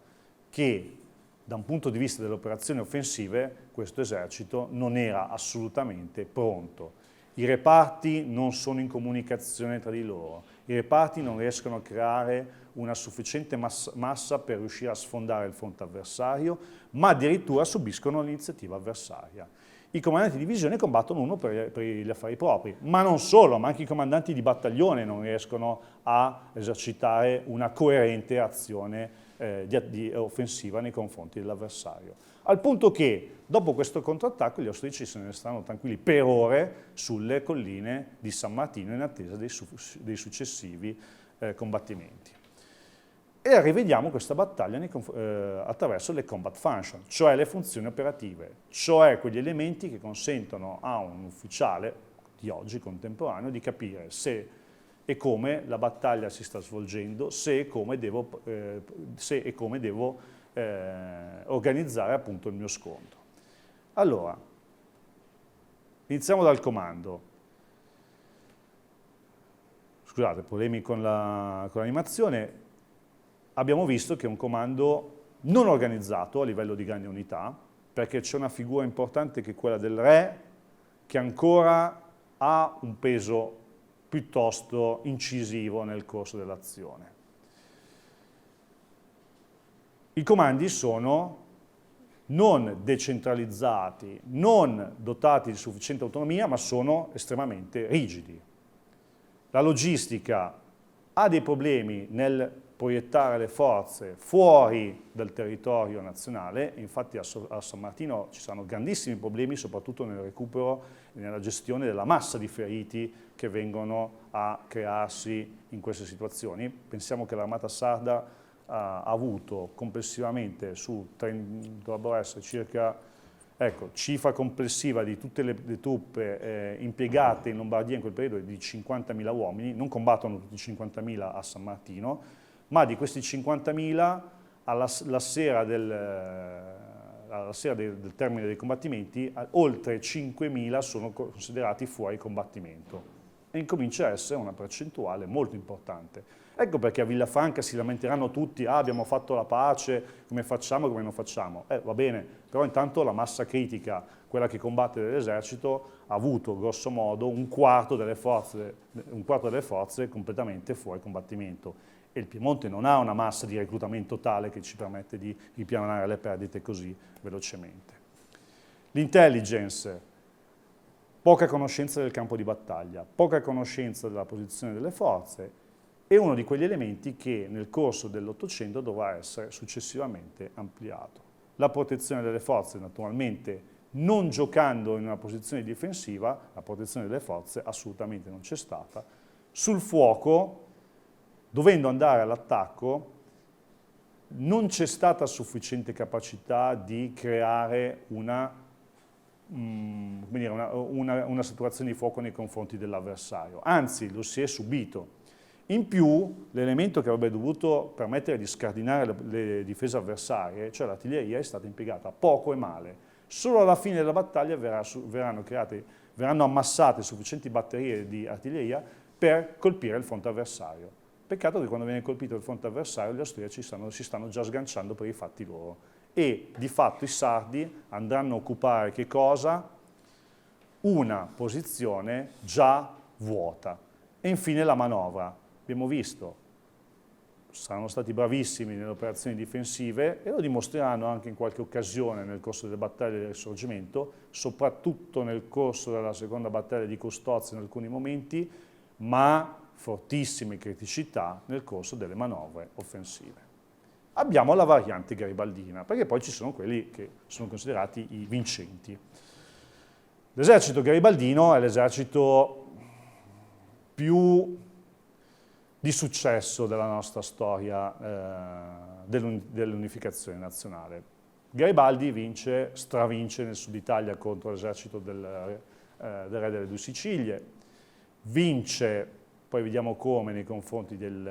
Che da un punto di vista delle operazioni offensive questo esercito non era assolutamente pronto. I reparti non sono in comunicazione tra di loro, I reparti non riescono a creare una sufficiente massa per riuscire a sfondare il fronte avversario, ma addirittura subiscono l'iniziativa avversaria. I comandanti di divisione combattono uno per gli affari propri, ma non solo, ma anche i comandanti di battaglione non riescono a esercitare una coerente azione di offensiva nei confronti dell'avversario. Al punto che, dopo questo contrattacco, gli austriaci se ne stanno tranquilli per ore sulle colline di San Martino in attesa dei successivi combattimenti. E rivediamo questa battaglia attraverso le combat function, cioè le funzioni operative, cioè quegli elementi che consentono a un ufficiale di oggi, contemporaneo, di capire se e come la battaglia si sta svolgendo, se e come devo organizzare appunto il mio scontro. Allora, iniziamo dal comando. Scusate, problemi con l'animazione. Abbiamo visto che è un comando non organizzato a livello di grandi unità, perché c'è una figura importante che è quella del re, che ancora ha un peso piuttosto incisivo nel corso dell'azione. I comandi sono non decentralizzati, non dotati di sufficiente autonomia, ma sono estremamente rigidi. La logistica ha dei problemi nel proiettare le forze fuori dal territorio nazionale, infatti a San Martino ci saranno grandissimi problemi, soprattutto nel recupero e nella gestione della massa di feriti che vengono a crearsi in queste situazioni. Pensiamo che l'armata sarda ha avuto complessivamente dovrebbero essere circa, cifra complessiva di tutte le truppe impiegate in Lombardia in quel periodo di 50.000 uomini, non combattono tutti 50.000 a San Martino, ma di questi 50.000 alla sera del termine dei combattimenti, oltre 5.000 sono considerati fuori combattimento e incomincia a essere una percentuale molto importante. Ecco perché a Villafranca si lamenteranno tutti, abbiamo fatto la pace, come facciamo, come non facciamo. Va bene, però intanto la massa critica, quella che combatte dell'esercito, ha avuto grosso modo un quarto delle forze completamente fuori combattimento. E il Piemonte non ha una massa di reclutamento tale che ci permette di ripianare le perdite così velocemente. L'intelligence, poca conoscenza del campo di battaglia, poca conoscenza della posizione delle forze, è uno di quegli elementi che nel corso dell'Ottocento dovrà essere successivamente ampliato. La protezione delle forze, naturalmente, non giocando in una posizione difensiva, la protezione delle forze assolutamente non c'è stata. Sul fuoco, dovendo andare all'attacco, non c'è stata sufficiente capacità di creare una saturazione di fuoco nei confronti dell'avversario, anzi lo si è subito. In più, l'elemento che avrebbe dovuto permettere di scardinare le difese avversarie, cioè l'artiglieria, è stata impiegata poco e male. Solo alla fine della battaglia verranno ammassate sufficienti batterie di artiglieria per colpire il fronte avversario. Peccato che quando viene colpito il fronte avversario gli austriaci si stanno già sganciando per i fatti loro. E di fatto i sardi andranno a occupare che cosa? Una posizione già vuota. E infine la manovra. Abbiamo visto, saranno stati bravissimi nelle operazioni difensive e lo dimostreranno anche in qualche occasione nel corso delle battaglie del Risorgimento, soprattutto nel corso della seconda battaglia di Custozzo in alcuni momenti, ma fortissime criticità nel corso delle manovre offensive. Abbiamo la variante garibaldina, perché poi ci sono quelli che sono considerati i vincenti. L'esercito garibaldino è l'esercito più di successo della nostra storia dell'unificazione nazionale. Garibaldi stravince nel sud Italia contro l'esercito del re delle Due Sicilie, vince, poi vediamo come, nei confronti degli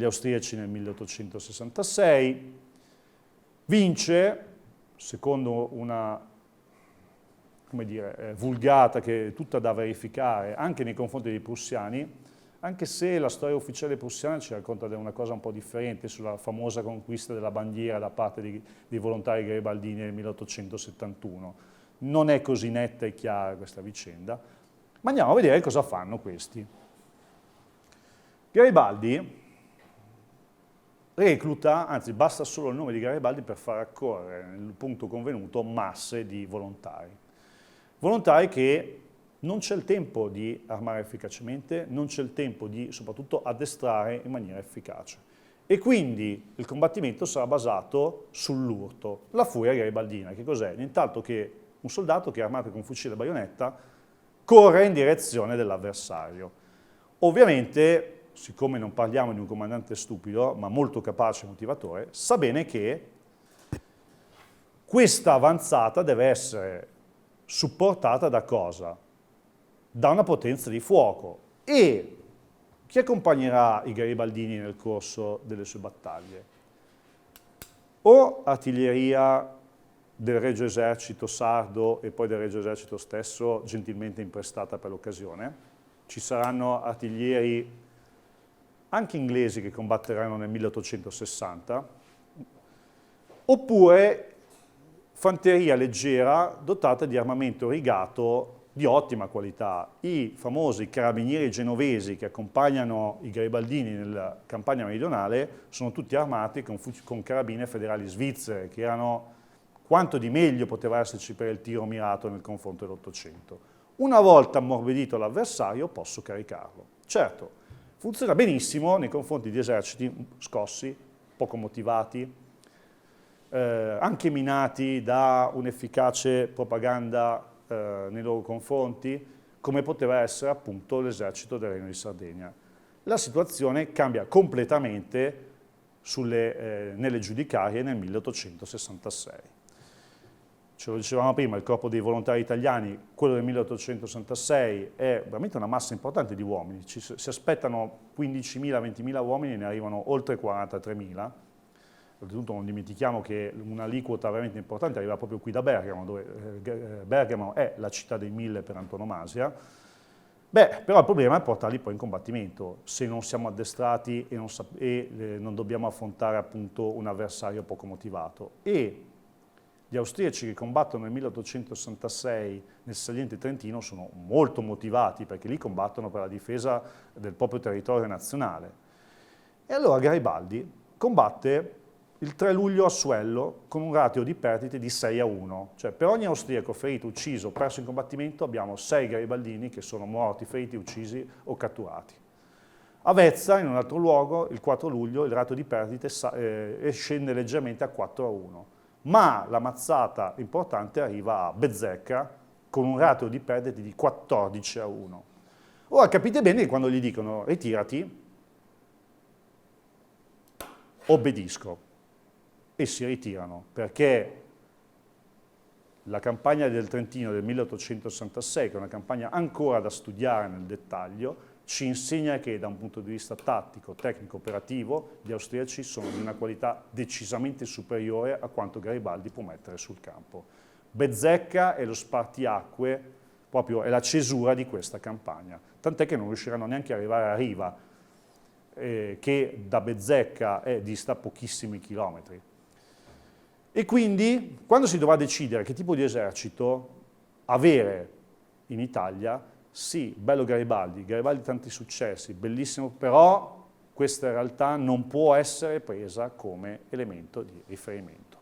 austriaci nel 1866, vince, secondo una vulgata che è tutta da verificare, anche nei confronti dei prussiani, anche se la storia ufficiale prussiana ci racconta di una cosa un po' differente sulla famosa conquista della bandiera da parte dei volontari garibaldini nel 1871. Non è così netta e chiara questa vicenda, ma andiamo a vedere cosa fanno questi. Garibaldi recluta, anzi basta solo il nome di Garibaldi per far accorrere nel punto convenuto masse di volontari. Volontari che non c'è il tempo di armare efficacemente, non c'è il tempo di soprattutto addestrare in maniera efficace. E quindi il combattimento sarà basato sull'urto, la furia garibaldina. Che cos'è? Nient'altro che un soldato che armato con fucile e baionetta corre in direzione dell'avversario. Ovviamente, siccome non parliamo di un comandante stupido, ma molto capace e motivatore, sa bene che questa avanzata deve essere supportata da cosa? Da una potenza di fuoco. E chi accompagnerà i garibaldini nel corso delle sue battaglie? O artiglieria del Regio Esercito sardo e poi del Regio Esercito stesso, gentilmente imprestata per l'occasione. Ci saranno artiglieri anche inglesi che combatteranno nel 1860, oppure fanteria leggera dotata di armamento rigato di ottima qualità. I famosi carabinieri genovesi che accompagnano i garibaldini nella campagna meridionale sono tutti armati con carabine federali svizzere, che erano quanto di meglio poteva esserci per il tiro mirato nel confronto dell'Ottocento. Una volta ammorbidito l'avversario posso caricarlo. Certo, funziona benissimo nei confronti di eserciti scossi, poco motivati, anche minati da un'efficace propaganda nei loro confronti, come poteva essere appunto l'esercito del Regno di Sardegna. La situazione cambia completamente nelle giudicarie nel 1866. Ce lo dicevamo prima, il corpo dei volontari italiani, quello del 1866, è veramente una massa importante di uomini. Si aspettano 15.000-20.000 uomini e ne arrivano oltre 43.000. Oltretutto non dimentichiamo che un'aliquota veramente importante arriva proprio qui da Bergamo, dove Bergamo è la città dei 1000 per antonomasia. Però il problema è portarli poi in combattimento, se non siamo addestrati e non dobbiamo affrontare appunto un avversario poco motivato. E gli austriaci che combattono nel 1866 nel saliente trentino sono molto motivati, perché lì combattono per la difesa del proprio territorio nazionale. E allora Garibaldi combatte il 3 luglio a Suello con un ratio di perdite di 6-1, cioè per ogni austriaco ferito, ucciso o perso in combattimento abbiamo 6 garibaldini che sono morti, feriti, uccisi o catturati. A Vezza, in un altro luogo, il 4 luglio il ratio di perdite scende leggermente a 4-1, ma la mazzata importante arriva a Bezzecca con un ratio di perdite di 14-1. Ora capite bene che quando gli dicono ritirati, obbedisco. E si ritirano, perché la campagna del Trentino del 1866, che è una campagna ancora da studiare nel dettaglio, ci insegna che da un punto di vista tattico, tecnico, operativo, gli austriaci sono di una qualità decisamente superiore a quanto Garibaldi può mettere sul campo. Bezzecca è lo spartiacque, proprio è la cesura di questa campagna, tant'è che non riusciranno neanche ad arrivare a Riva, che da Bezzecca dista pochissimi chilometri. E quindi, quando si dovrà decidere che tipo di esercito avere in Italia, sì, bello Garibaldi, tanti successi, bellissimo, però questa in realtà non può essere presa come elemento di riferimento.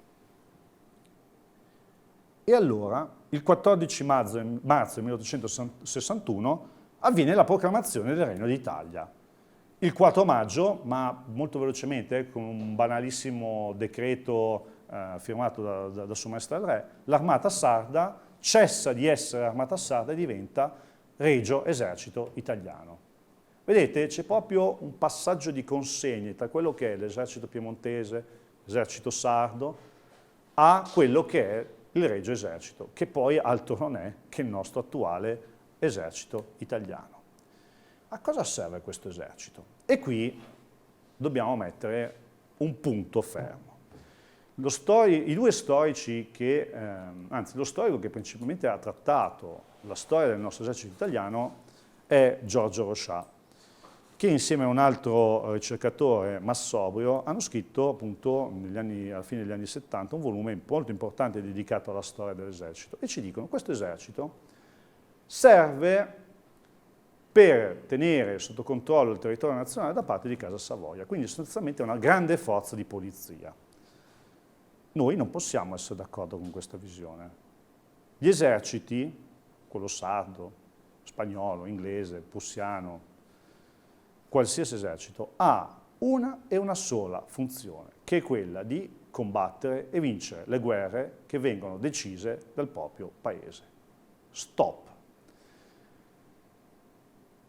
E allora, il 14 marzo 1861, avviene la proclamazione del Regno d'Italia. Il 4 maggio, ma molto velocemente, con un banalissimo decreto firmato da Sua Maestà il Re, l'armata sarda cessa di essere armata sarda e diventa Regio Esercito Italiano. Vedete, c'è proprio un passaggio di consegne tra quello che è l'esercito piemontese, l'esercito sardo, a quello che è il Regio Esercito, che poi altro non è che il nostro attuale esercito italiano. A cosa serve questo esercito? E qui dobbiamo mettere un punto fermo. I due storici anzi lo storico che principalmente ha trattato la storia del nostro esercito italiano è Giorgio Rochat, che insieme a un altro ricercatore Massobrio hanno scritto appunto alla fine degli anni 70 un volume molto importante dedicato alla storia dell'esercito, e ci dicono che questo esercito serve per tenere sotto controllo il territorio nazionale da parte di Casa Savoia. Quindi sostanzialmente è una grande forza di polizia. Noi non possiamo essere d'accordo con questa visione. Gli eserciti, quello sardo, spagnolo, inglese, prussiano, qualsiasi esercito, ha una e una sola funzione, che è quella di combattere e vincere le guerre che vengono decise dal proprio paese. Stop.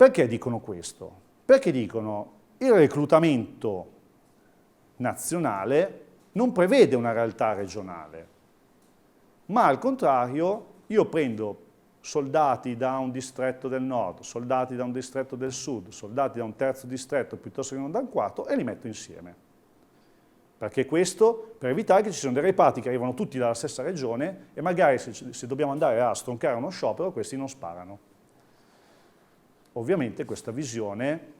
Perché dicono questo? Perché dicono il reclutamento nazionale non prevede una realtà regionale, ma al contrario io prendo soldati da un distretto del nord, soldati da un distretto del sud, soldati da un terzo distretto piuttosto che non da un quarto e li metto insieme. Perché questo per evitare che ci siano dei reparti che arrivano tutti dalla stessa regione e magari se dobbiamo andare a stroncare uno sciopero questi non sparano. Ovviamente questa visione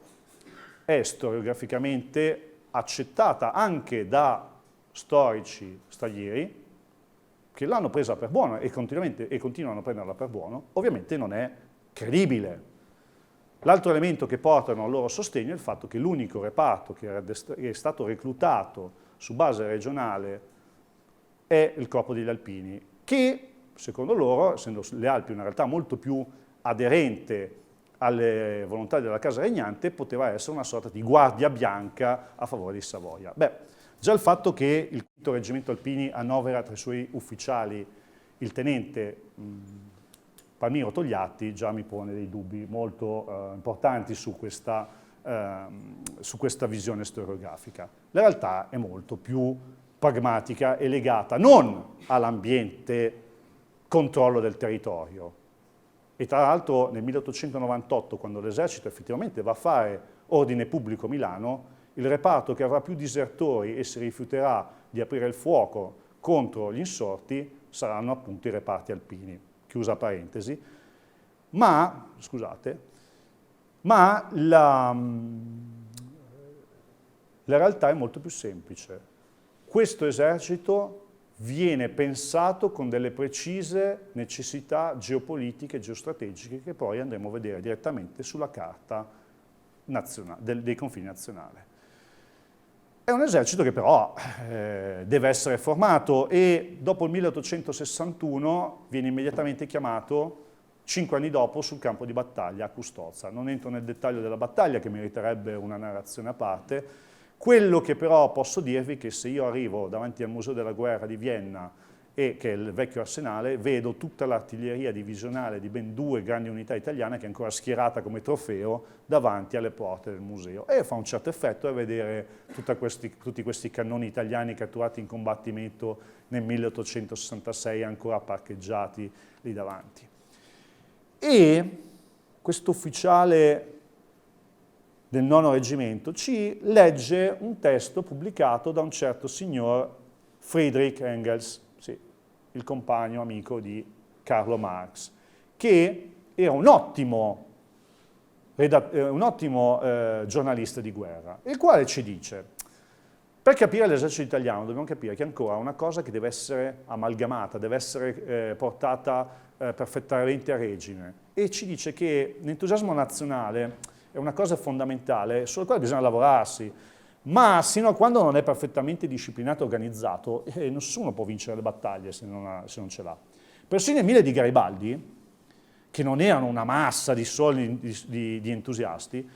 è storiograficamente accettata anche da storici stranieri che l'hanno presa per buono e continuano a prenderla per buono, ovviamente non è credibile. L'altro elemento che portano al loro sostegno è il fatto che l'unico reparto che è stato reclutato su base regionale è il Corpo degli Alpini, che secondo loro, essendo le Alpi una realtà molto più aderente alle volontà della casa regnante, poteva essere una sorta di guardia bianca a favore di Savoia. Beh, già il fatto che il V Reggimento Alpini annovera tra i suoi ufficiali il tenente Palmiro Togliatti già mi pone dei dubbi molto importanti su questa visione storiografica. La realtà è molto più pragmatica e legata non all'ambiente controllo del territorio. E tra l'altro nel 1898, quando l'esercito effettivamente va a fare ordine pubblico a Milano, il reparto che avrà più disertori e si rifiuterà di aprire il fuoco contro gli insorti saranno appunto i reparti alpini, chiusa parentesi. Ma, scusate, la realtà è molto più semplice. Questo esercito viene pensato con delle precise necessità geopolitiche e geostrategiche che poi andremo a vedere direttamente sulla carta dei confini nazionali. È un esercito che però deve essere formato e dopo il 1861 viene immediatamente chiamato 5 anni dopo sul campo di battaglia a Custozza. Non entro nel dettaglio della battaglia che meriterebbe una narrazione a parte. Quello che però posso dirvi è che se io arrivo davanti al Museo della Guerra di Vienna e che è il vecchio arsenale, vedo tutta l'artiglieria divisionale di ben 2 grandi unità italiane che è ancora schierata come trofeo davanti alle porte del museo. E fa un certo effetto vedere tutti questi cannoni italiani catturati in combattimento nel 1866 ancora parcheggiati lì davanti. E questo ufficiale del 9° reggimento ci legge un testo pubblicato da un certo signor Friedrich Engels, sì, il compagno amico di Carlo Marx, che era un ottimo giornalista di guerra, il quale ci dice: per capire l'esercito italiano dobbiamo capire che è ancora una cosa che deve essere amalgamata, deve essere portata perfettamente a regime, e ci dice che l'entusiasmo nazionale è una cosa fondamentale sulla quale bisogna lavorarsi, ma sino a quando non è perfettamente disciplinato e organizzato, nessuno può vincere le battaglie se non ce l'ha. Persino i 1000 di Garibaldi, che non erano una massa di soli di entusiasti,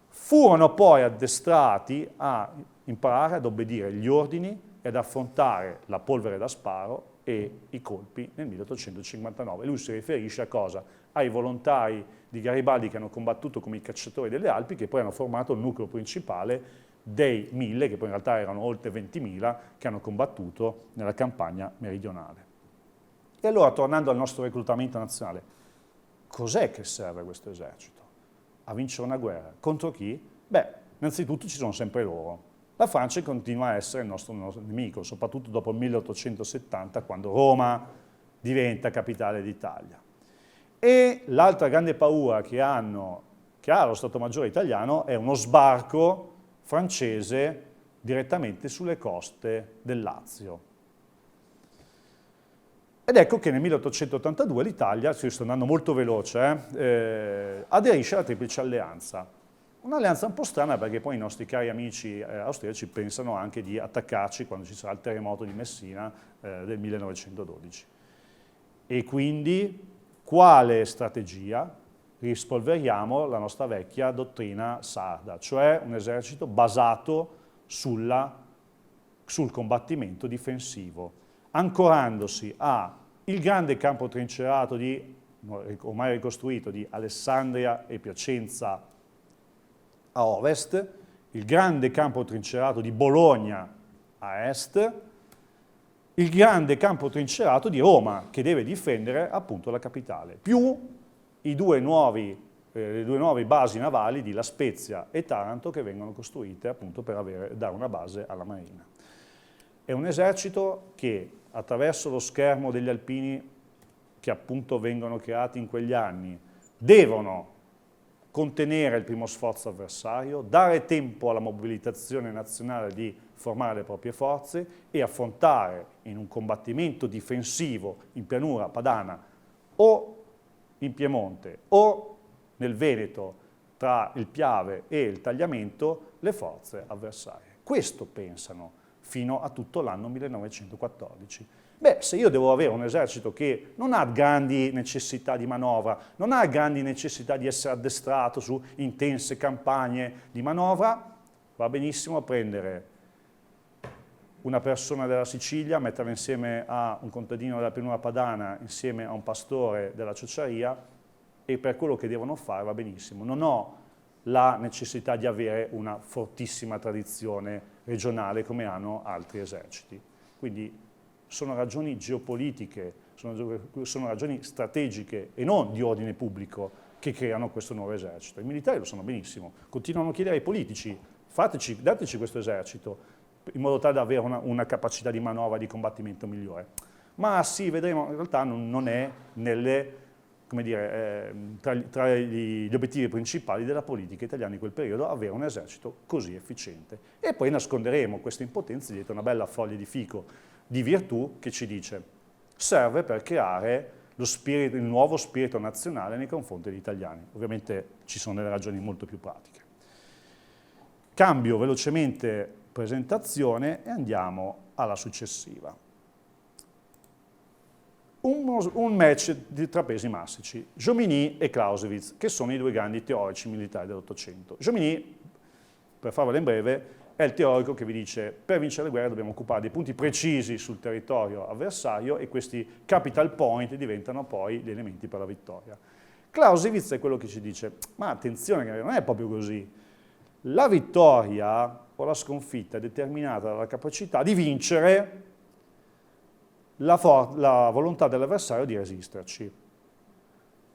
furono poi addestrati a imparare ad obbedire gli ordini e ad affrontare la polvere da sparo e i colpi nel 1859. Lui si riferisce a cosa? Ai volontari di Garibaldi che hanno combattuto come i cacciatori delle Alpi, che poi hanno formato il nucleo principale dei 1000, che poi in realtà erano oltre 20.000, che hanno combattuto nella campagna meridionale. E allora, tornando al nostro reclutamento nazionale, cos'è che serve questo esercito? A vincere una guerra. Contro chi? Beh, innanzitutto ci sono sempre loro. La Francia continua a essere il nostro nemico, soprattutto dopo il 1870, quando Roma diventa capitale d'Italia. E l'altra grande paura che ha lo Stato Maggiore italiano è uno sbarco francese direttamente sulle coste del Lazio. Ed ecco che nel 1882 l'Italia, sto andando molto veloce, aderisce alla Triplice Alleanza. Un'alleanza un po' strana perché poi i nostri cari amici austriaci pensano anche di attaccarci quando ci sarà il terremoto di Messina del 1912. E quindi quale strategia? Rispolveriamo la nostra vecchia dottrina sarda, cioè un esercito basato sul combattimento difensivo, ancorandosi al grande campo trincerato ormai ricostruito di Alessandria e Piacenza a ovest, il grande campo trincerato di Bologna a est, il grande campo trincerato di Roma, che deve difendere appunto la capitale, più le due nuove basi navali di La Spezia e Taranto che vengono costruite appunto per dare una base alla Marina. È un esercito che attraverso lo schermo degli alpini che appunto vengono creati in quegli anni devono contenere il primo sforzo avversario, dare tempo alla mobilitazione nazionale di formare le proprie forze e affrontare in un combattimento difensivo in pianura padana o in Piemonte o nel Veneto tra il Piave e il Tagliamento le forze avversarie. Questo pensano fino a tutto l'anno 1914. Beh, se io devo avere un esercito che non ha grandi necessità di manovra, non ha grandi necessità di essere addestrato su intense campagne di manovra, va benissimo prendere una persona della Sicilia, metterla insieme a un contadino della pianura padana, insieme a un pastore della Ciociaria, e per quello che devono fare va benissimo. Non ho la necessità di avere una fortissima tradizione regionale come hanno altri eserciti. Quindi sono ragioni geopolitiche, sono ragioni strategiche e non di ordine pubblico che creano questo nuovo esercito. I militari lo sanno benissimo, continuano a chiedere ai politici, dateci questo esercito, in modo tale da avere una capacità di manovra, di combattimento migliore. Ma sì, vedremo, in realtà non è tra gli obiettivi principali della politica italiana in quel periodo avere un esercito così efficiente. E poi nasconderemo questa impotenza dietro una bella foglia di fico di virtù che ci dice serve per creare il nuovo spirito nazionale nei confronti degli italiani. Ovviamente ci sono delle ragioni molto più pratiche. Cambio velocemente presentazione e andiamo alla successiva. Un match tra pesi massicci, Jomini e Clausewitz, che sono i due grandi teorici militari dell'Ottocento. Jomini, per farvela in breve, è il teorico che vi dice per vincere le guerre dobbiamo occupare dei punti precisi sul territorio avversario e questi capital point diventano poi gli elementi per la vittoria. Clausewitz è quello che ci dice ma attenzione che non è proprio così. La vittoria o la sconfitta è determinata dalla capacità di vincere la volontà dell'avversario di resisterci.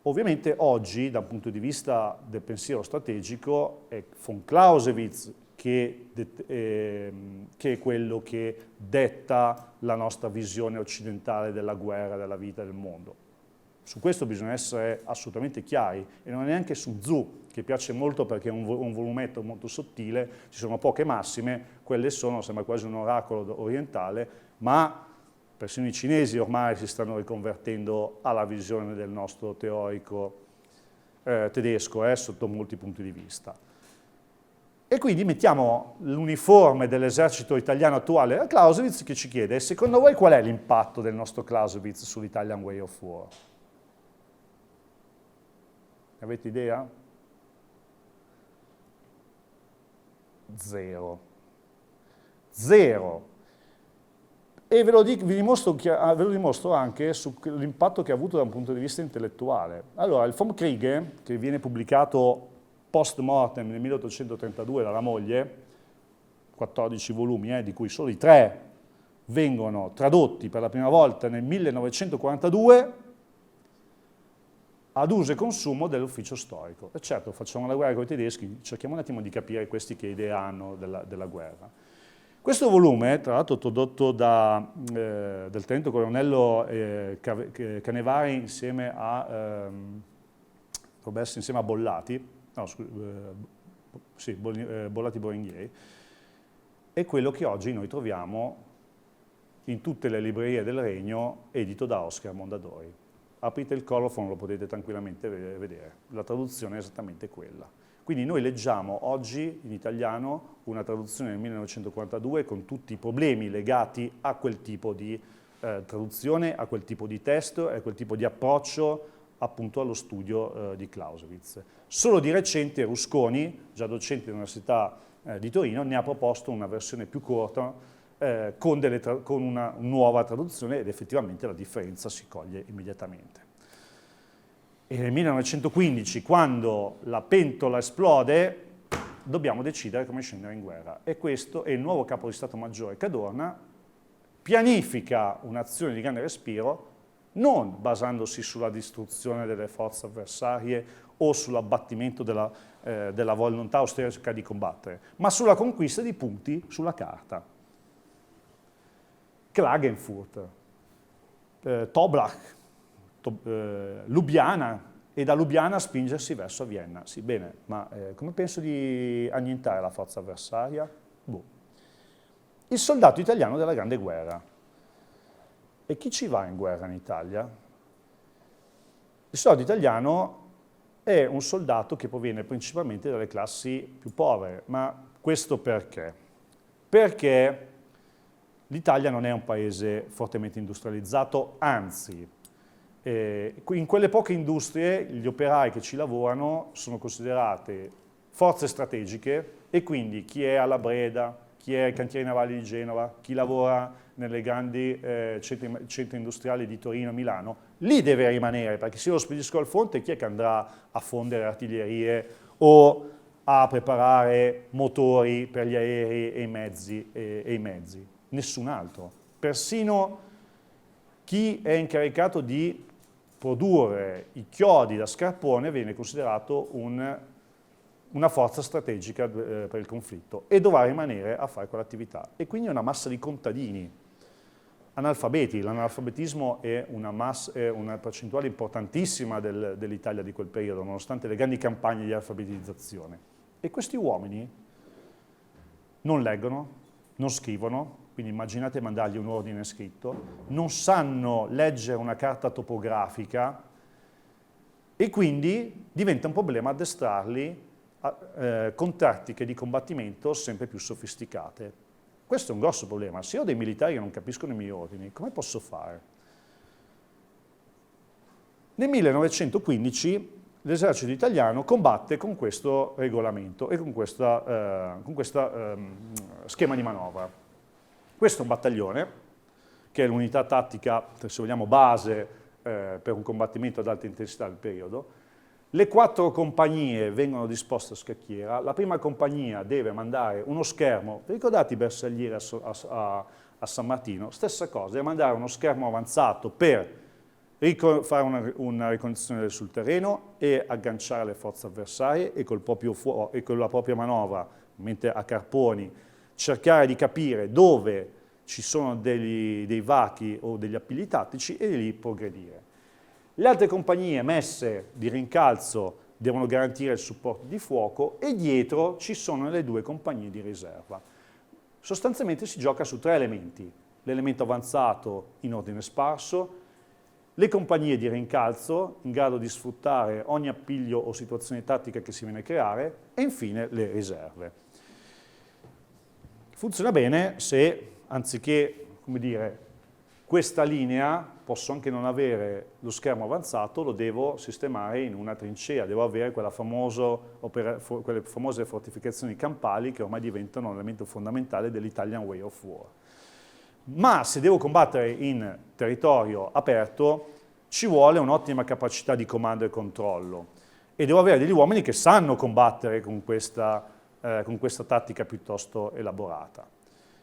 Ovviamente oggi, dal punto di vista del pensiero strategico, è von Clausewitz che è quello che detta la nostra visione occidentale della guerra, della vita e del mondo. Su questo bisogna essere assolutamente chiari, e non è neanche Sun Tzu, che piace molto perché è un volumetto molto sottile, ci sono poche massime, quelle sembra quasi un oracolo orientale, ma persino i cinesi ormai si stanno riconvertendo alla visione del nostro teorico tedesco sotto molti punti di vista. E quindi mettiamo l'uniforme dell'esercito italiano attuale a Clausewitz che ci chiede, secondo voi qual è l'impatto del nostro Clausewitz sull'Italian Way of War? Avete idea? Zero. Zero. E ve lo dimostro anche sull'impatto che ha avuto da un punto di vista intellettuale. Allora, il Vom Kriege, che viene pubblicato post mortem nel 1832 dalla moglie, 14 volumi, di cui solo i 3 vengono tradotti per la prima volta nel 1942, ad uso e consumo dell'ufficio storico. E certo, facciamo la guerra con i tedeschi, cerchiamo un attimo di capire questi che idea hanno della guerra. Questo volume, tra l'altro tradotto del tenente colonnello Canevari insieme a Bollati, Bollati Borenghieri, è quello che oggi noi troviamo in tutte le librerie del Regno, edito da Oscar Mondadori. Aprite il colophon, lo potete tranquillamente vedere. La traduzione è esattamente quella. Quindi noi leggiamo oggi in italiano una traduzione del 1942 con tutti i problemi legati a quel tipo di traduzione, a quel tipo di testo e a quel tipo di approccio appunto allo studio di Clausewitz. Solo di recente Rusconi, già docente dell'Università di Torino, ne ha proposto una versione più corta con una nuova traduzione ed effettivamente la differenza si coglie immediatamente. E nel 1915, quando la pentola esplode, dobbiamo decidere come scendere in guerra. E questo è il nuovo capo di Stato Maggiore Cadorna, pianifica un'azione di grande respiro, non basandosi sulla distruzione delle forze avversarie o sull'abbattimento della volontà austriaca di combattere, ma sulla conquista di punti sulla carta. Klagenfurt, Toblach, Lubiana, e da Lubiana spingersi verso Vienna. Sì, bene, ma come penso di annientare la forza avversaria? Boh. Il soldato italiano della Grande Guerra. E chi ci va in guerra in Italia? Il soldato italiano è un soldato che proviene principalmente dalle classi più povere, ma questo perché? Perché l'Italia non è un paese fortemente industrializzato, anzi, in quelle poche industrie gli operai che ci lavorano sono considerate forze strategiche e quindi chi è alla Breda, chi è ai cantieri navali di Genova, chi lavora nelle grandi centri industriali di Torino e Milano, lì deve rimanere, perché se io lo spedisco al fronte chi è che andrà a fondere artiglierie o a preparare motori per gli aerei e i mezzi? Nessun altro. Persino chi è incaricato di produrre i chiodi da scarpone viene considerato una forza strategica per il conflitto e dovrà rimanere a fare quell'attività. E quindi è una massa di contadini analfabeti. L'analfabetismo è una percentuale importantissima dell'Italia di quel periodo, nonostante le grandi campagne di alfabetizzazione. E questi uomini non leggono, non scrivono, quindi immaginate mandargli un ordine scritto, non sanno leggere una carta topografica e quindi diventa un problema addestrarli con tattiche di combattimento sempre più sofisticate. Questo è un grosso problema. Se io ho dei militari che non capiscono i miei ordini, come posso fare? Nel 1915 l'esercito italiano combatte con questo regolamento e con questo schema di manovra. Questo è un battaglione, che è l'unità tattica, se vogliamo, base per un combattimento ad alta intensità del periodo. Le 4 compagnie vengono disposte a scacchiera. La prima compagnia deve mandare uno schermo. Vi ricordate i bersaglieri a San Martino? Stessa cosa, deve mandare uno schermo avanzato per fare una ricognizione sul terreno e agganciare le forze avversarie e con la propria manovra, mentre a carponi, cercare di capire dove ci sono dei vacui o degli appigli tattici e lì progredire. Le altre compagnie messe di rincalzo devono garantire il supporto di fuoco e dietro ci sono le 2 compagnie di riserva. Sostanzialmente si gioca su 3 elementi: l'elemento avanzato in ordine sparso, le compagnie di rincalzo in grado di sfruttare ogni appiglio o situazione tattica che si viene a creare e infine le riserve. Funziona bene se, anziché, come dire, questa linea, posso anche non avere lo schermo avanzato, lo devo sistemare in una trincea, devo avere quelle famose fortificazioni campali che ormai diventano un elemento fondamentale dell'Italian Way of War. Ma se devo combattere in territorio aperto, ci vuole un'ottima capacità di comando e controllo e devo avere degli uomini che sanno combattere con questa tattica piuttosto elaborata.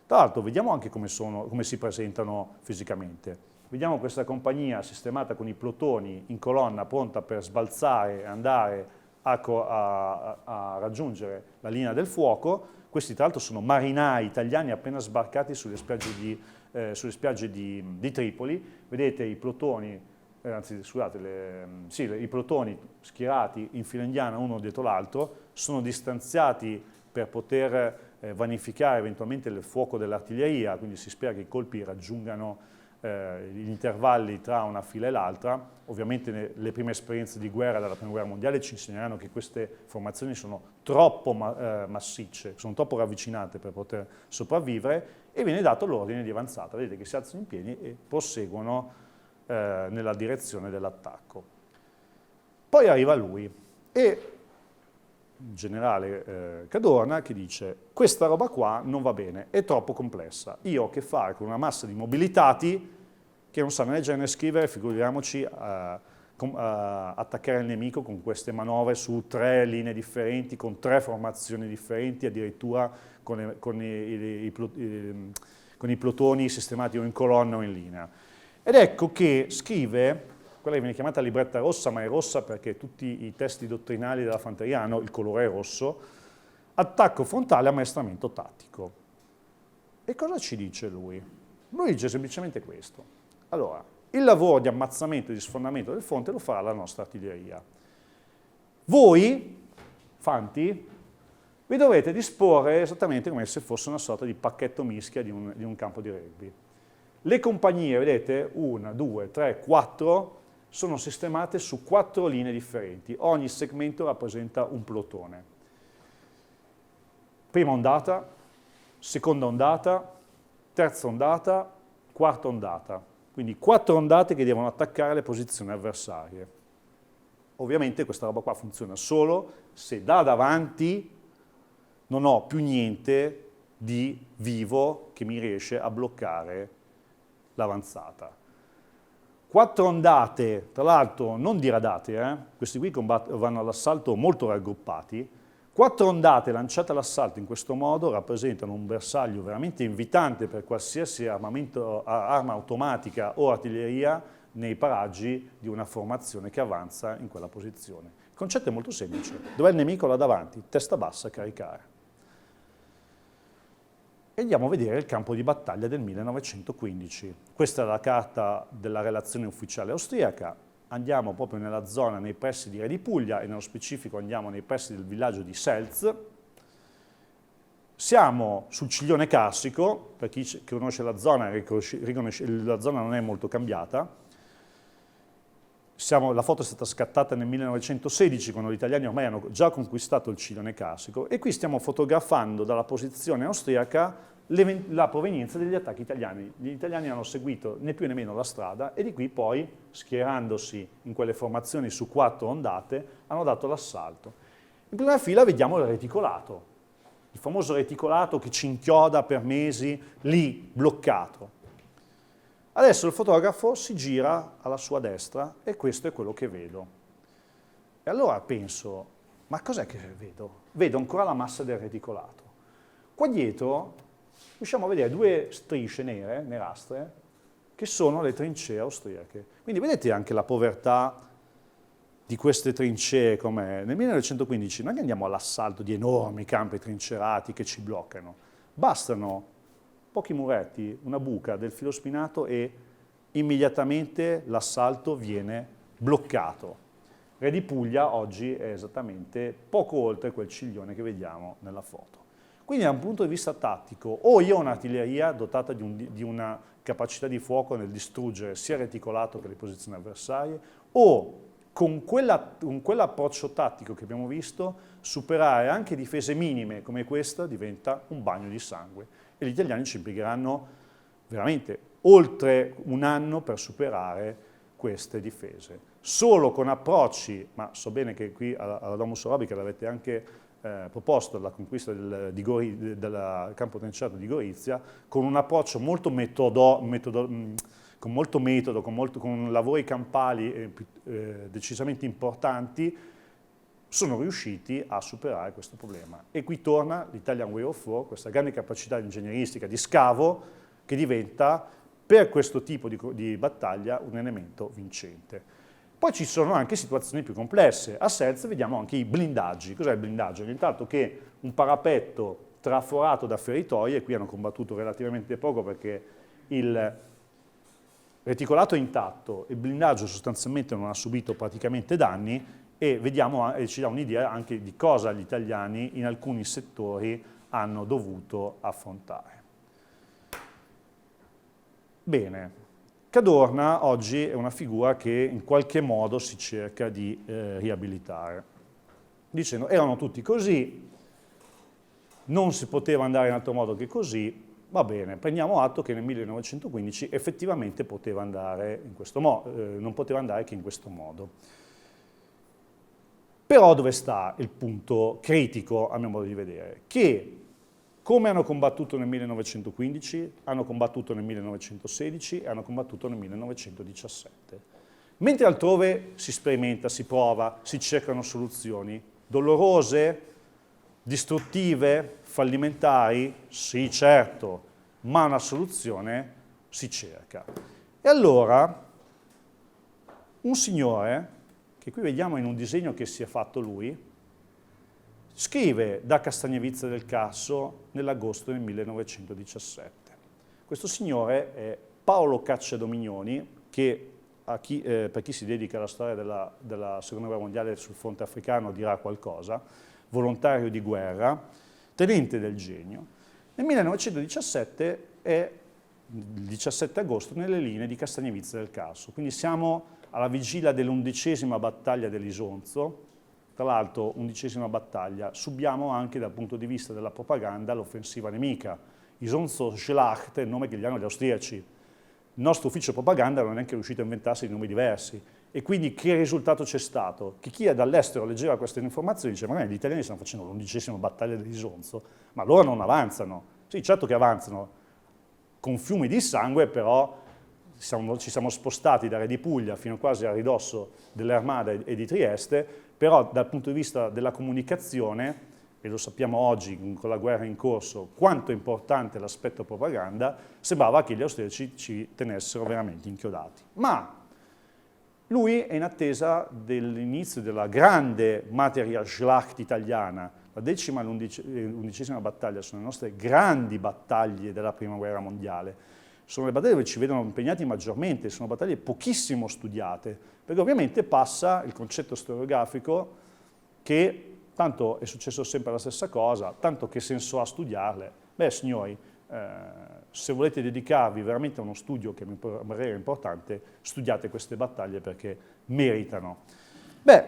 Tra l'altro vediamo anche come si presentano fisicamente. Vediamo questa compagnia sistemata con i plotoni in colonna pronta per sbalzare e andare a raggiungere la linea del fuoco. Questi tra l'altro sono marinai italiani appena sbarcati sulle spiagge di Tripoli. Vedete i plotoni, i plotoni schierati in fila indiana uno dietro l'altro, sono distanziati per poter vanificare eventualmente il fuoco dell'artiglieria, quindi si spera che i colpi raggiungano gli intervalli tra una fila e l'altra. Ovviamente le prime esperienze di guerra della Prima Guerra Mondiale ci insegneranno che queste formazioni sono troppo massicce, sono troppo ravvicinate per poter sopravvivere, e viene dato l'ordine di avanzata. Vedete che si alzano in piedi e proseguono nella direzione dell'attacco. Poi arriva lui e il generale Cadorna che dice: questa roba qua non va bene, è troppo complessa, io ho a che fare con una massa di mobilitati che non sanno leggere né scrivere, figuriamoci attaccare il nemico con queste manovre su 3 linee differenti, con 3 formazioni differenti, addirittura con i plotoni sistemati o in colonna o in linea. Ed ecco che scrive quella che viene chiamata libretta rossa, ma è rossa perché tutti i testi dottrinali della fanteria hanno il colore rosso: attacco frontale, ammaestramento tattico. E cosa ci dice lui? Lui dice semplicemente questo: allora, il lavoro di ammazzamento e di sfondamento del fronte lo farà la nostra artiglieria. Voi, fanti, vi dovete disporre esattamente come se fosse una sorta di pacchetto mischia di un campo di rugby. Le compagnie, vedete, 1, 2, 3, 4, sono sistemate su 4 linee differenti. Ogni segmento rappresenta un plotone. Prima ondata, seconda ondata, terza ondata, quarta ondata. Quindi 4 ondate che devono attaccare le posizioni avversarie. Ovviamente questa roba qua funziona solo se da davanti non ho più niente di vivo che mi riesce a bloccare l'avanzata. 4 ondate, tra l'altro non diradate, questi qui vanno all'assalto molto raggruppati. 4 ondate lanciate all'assalto in questo modo rappresentano un bersaglio veramente invitante per qualsiasi arma automatica o artiglieria nei paraggi di una formazione che avanza in quella posizione. Il concetto è molto semplice: dov'è il nemico? Là davanti, testa bassa, caricare. E andiamo a vedere il campo di battaglia del 1915. Questa è la carta della relazione ufficiale austriaca. Andiamo proprio nella zona, nei pressi di Re di Puglia, e nello specifico andiamo nei pressi del villaggio di Selz. Siamo sul Ciglione Carsico, per chi conosce la zona, la zona non è molto cambiata. La foto è stata scattata nel 1916, quando gli italiani ormai hanno già conquistato il Ciglione Carsico, e qui stiamo fotografando dalla posizione austriaca la provenienza degli attacchi italiani. Gli italiani hanno seguito né più né meno la strada e di qui poi, schierandosi in quelle formazioni su 4 ondate, hanno dato l'assalto. In prima fila vediamo il reticolato, il famoso reticolato che ci inchioda per mesi lì, bloccato. Adesso il fotografo si gira alla sua destra e questo è quello che vedo. E allora penso, ma cos'è che vedo? Vedo ancora la massa del reticolato. Qua dietro riusciamo a vedere 2 strisce nere, nerastre, che sono le trincee austriache. Quindi vedete anche la povertà di queste trincee com'è. Nel 1915 non è che andiamo all'assalto di enormi campi trincerati che ci bloccano. Bastano pochi muretti, una buca del filo spinato e immediatamente l'assalto viene bloccato. Re di Puglia oggi è esattamente poco oltre quel ciglione che vediamo nella foto. Quindi da un punto di vista tattico, o io ho un'artiglieria dotata di una capacità di fuoco nel distruggere sia il reticolato che le posizioni avversarie, o con quell'approccio tattico che abbiamo visto, superare anche difese minime come questa diventa un bagno di sangue. E gli italiani ci impiegheranno veramente oltre un anno per superare queste difese. Solo con approcci, ma so bene che qui alla Domus Orobica l'avete anche proposto la conquista del campo trinciato di Gorizia, con un approccio molto con molto metodo, con lavori campali decisamente importanti, sono riusciti a superare questo problema. E qui torna l'Italian Way of War, questa grande capacità ingegneristica di scavo che diventa, per questo tipo di battaglia, un elemento vincente. Poi ci sono anche situazioni più complesse. A Selz vediamo anche i blindaggi. Cos'è il blindaggio? Nient'altro che un parapetto traforato da feritoie. Qui hanno combattuto relativamente poco perché il reticolato è intatto, il blindaggio sostanzialmente non ha subito praticamente danni, e vediamo, ci dà un'idea anche di cosa gli italiani in alcuni settori hanno dovuto affrontare. Bene, Cadorna oggi è una figura che in qualche modo si cerca di riabilitare, dicendo erano tutti così, non si poteva andare in altro modo che così, va bene, prendiamo atto che nel 1915 effettivamente poteva andare in questo modo, non poteva andare che in questo modo. Però dove sta il punto critico, a mio modo di vedere? Che come hanno combattuto nel 1915, hanno combattuto nel 1916 e hanno combattuto nel 1917. Mentre altrove si sperimenta, si prova, si cercano soluzioni dolorose, distruttive, fallimentari, sì certo, ma una soluzione si cerca. E allora un signore, che qui vediamo in un disegno che si è fatto lui, scrive da Castagnevizza del Carso nell'agosto del 1917. Questo signore è Paolo Cacciadominioni, che per chi si dedica alla storia della Seconda Guerra Mondiale sul fronte africano dirà qualcosa, volontario di guerra, tenente del Genio. Nel 1917 è il 17 agosto nelle linee di Castagnevizza del Carso, quindi siamo alla vigilia dell'11ª battaglia dell'Isonzo. Tra l'altro, 11ª battaglia, subiamo anche dal punto di vista della propaganda l'offensiva nemica. Isonzo Schlacht è il nome che gli hanno gli austriaci. Il nostro ufficio propaganda non è neanche riuscito a inventarsi di nomi diversi. E quindi che risultato c'è stato? Che chi dall'estero leggeva queste informazioni diceva magari gli italiani stanno facendo l'11ª battaglia dell'Isonzo, ma loro non avanzano. Sì, certo che avanzano con fiumi di sangue, però ci siamo spostati da Re di Puglia fino quasi a ridosso delle Armate e di Trieste, però dal punto di vista della comunicazione, e lo sappiamo oggi con la guerra in corso, quanto è importante l'aspetto propaganda, sembrava che gli austriaci ci tenessero veramente inchiodati. Ma lui è in attesa dell'inizio della grande Materialschlacht italiana. La 10ª e l'11ª battaglia sono le nostre grandi battaglie della Prima Guerra Mondiale. Sono le battaglie dove ci vedono impegnati maggiormente, sono battaglie pochissimo studiate, perché ovviamente passa il concetto storiografico che tanto è successo sempre la stessa cosa, tanto che senso ha studiarle. Beh, signori, se volete dedicarvi veramente a uno studio che mi parere importante, studiate queste battaglie perché meritano. Beh,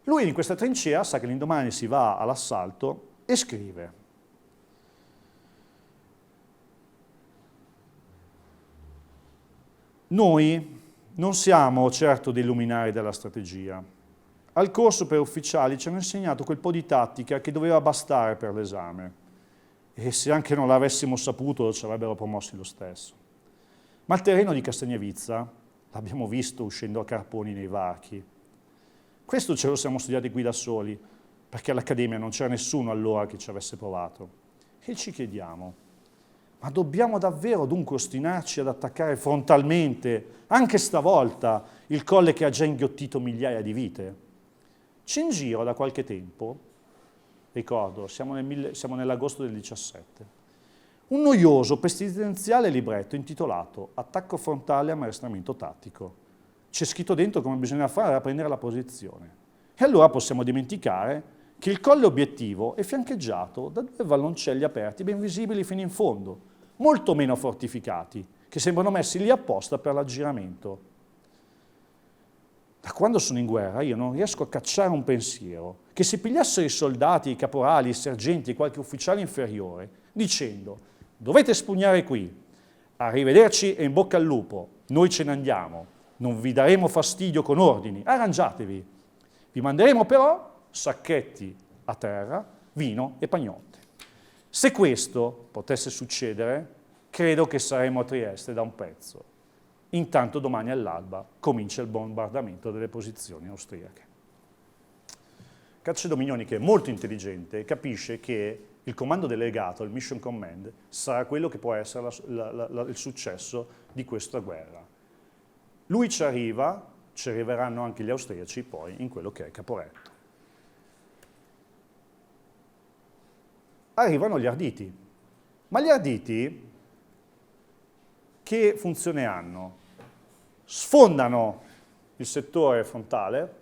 lui in questa trincea sa che l'indomani si va all'assalto e scrive: noi non siamo certo dei luminari della strategia. Al corso per ufficiali ci hanno insegnato quel po' di tattica che doveva bastare per l'esame. E se anche non l'avessimo saputo ci avrebbero promossi lo stesso. Ma il terreno di Castagnevizza l'abbiamo visto uscendo a carponi nei varchi. Questo ce lo siamo studiati qui da soli, perché all'Accademia non c'era nessuno allora che ci avesse provato. E ci chiediamo, ma dobbiamo davvero dunque ostinarci ad attaccare frontalmente, anche stavolta, il colle che ha già inghiottito migliaia di vite? C'è in giro da qualche tempo, ricordo, siamo nell'agosto del 17, un noioso, pestilenziale libretto intitolato Attacco frontale e ammaestramento tattico. C'è scritto dentro come bisogna fare a prendere la posizione. E allora possiamo dimenticare che il colle obiettivo è fiancheggiato da 2 valloncelli aperti ben visibili fino in fondo, molto meno fortificati, che sembrano messi lì apposta per l'aggiramento. Da quando sono in guerra io non riesco a cacciare un pensiero che se pigliassero i soldati, i caporali, i sergenti e qualche ufficiale inferiore dicendo dovete spugnare qui, arrivederci e in bocca al lupo, noi ce ne andiamo, non vi daremo fastidio con ordini, arrangiatevi, vi manderemo però sacchetti a terra, vino e pagnotte. Se questo potesse succedere, credo che saremo a Trieste da un pezzo. Intanto domani all'alba comincia il bombardamento delle posizioni austriache. Cacciadominioni, che è molto intelligente, capisce che il comando delegato, il mission command, sarà quello che può essere il successo di questa guerra. Lui ci arriveranno anche gli austriaci poi in quello che è Caporetto. Arrivano gli arditi, ma gli arditi che funzione hanno? Sfondano il settore frontale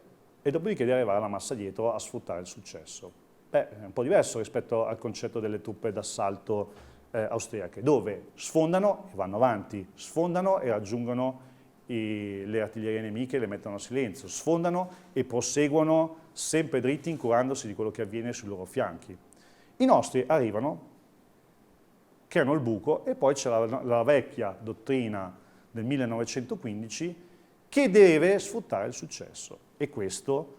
e dopodiché deve arrivare la massa dietro a sfruttare il successo. Beh, è un po' diverso rispetto al concetto delle truppe d'assalto austriache, dove sfondano e vanno avanti, sfondano e raggiungono le artiglierie nemiche e le mettono a silenzio, sfondano e proseguono sempre dritti incurandosi di quello che avviene sui loro fianchi. I nostri arrivano, creano il buco e poi c'è la vecchia dottrina del 1915 che deve sfruttare il successo e questo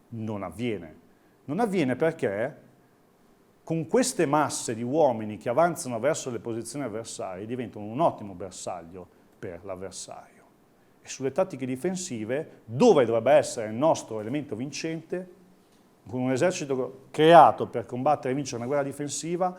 non avviene. Non avviene perché con queste masse di uomini che avanzano verso le posizioni avversarie diventano un ottimo bersaglio per l'avversario. E sulle tattiche difensive, dove dovrebbe essere il nostro elemento vincente, con un esercito creato per combattere e vincere una guerra difensiva,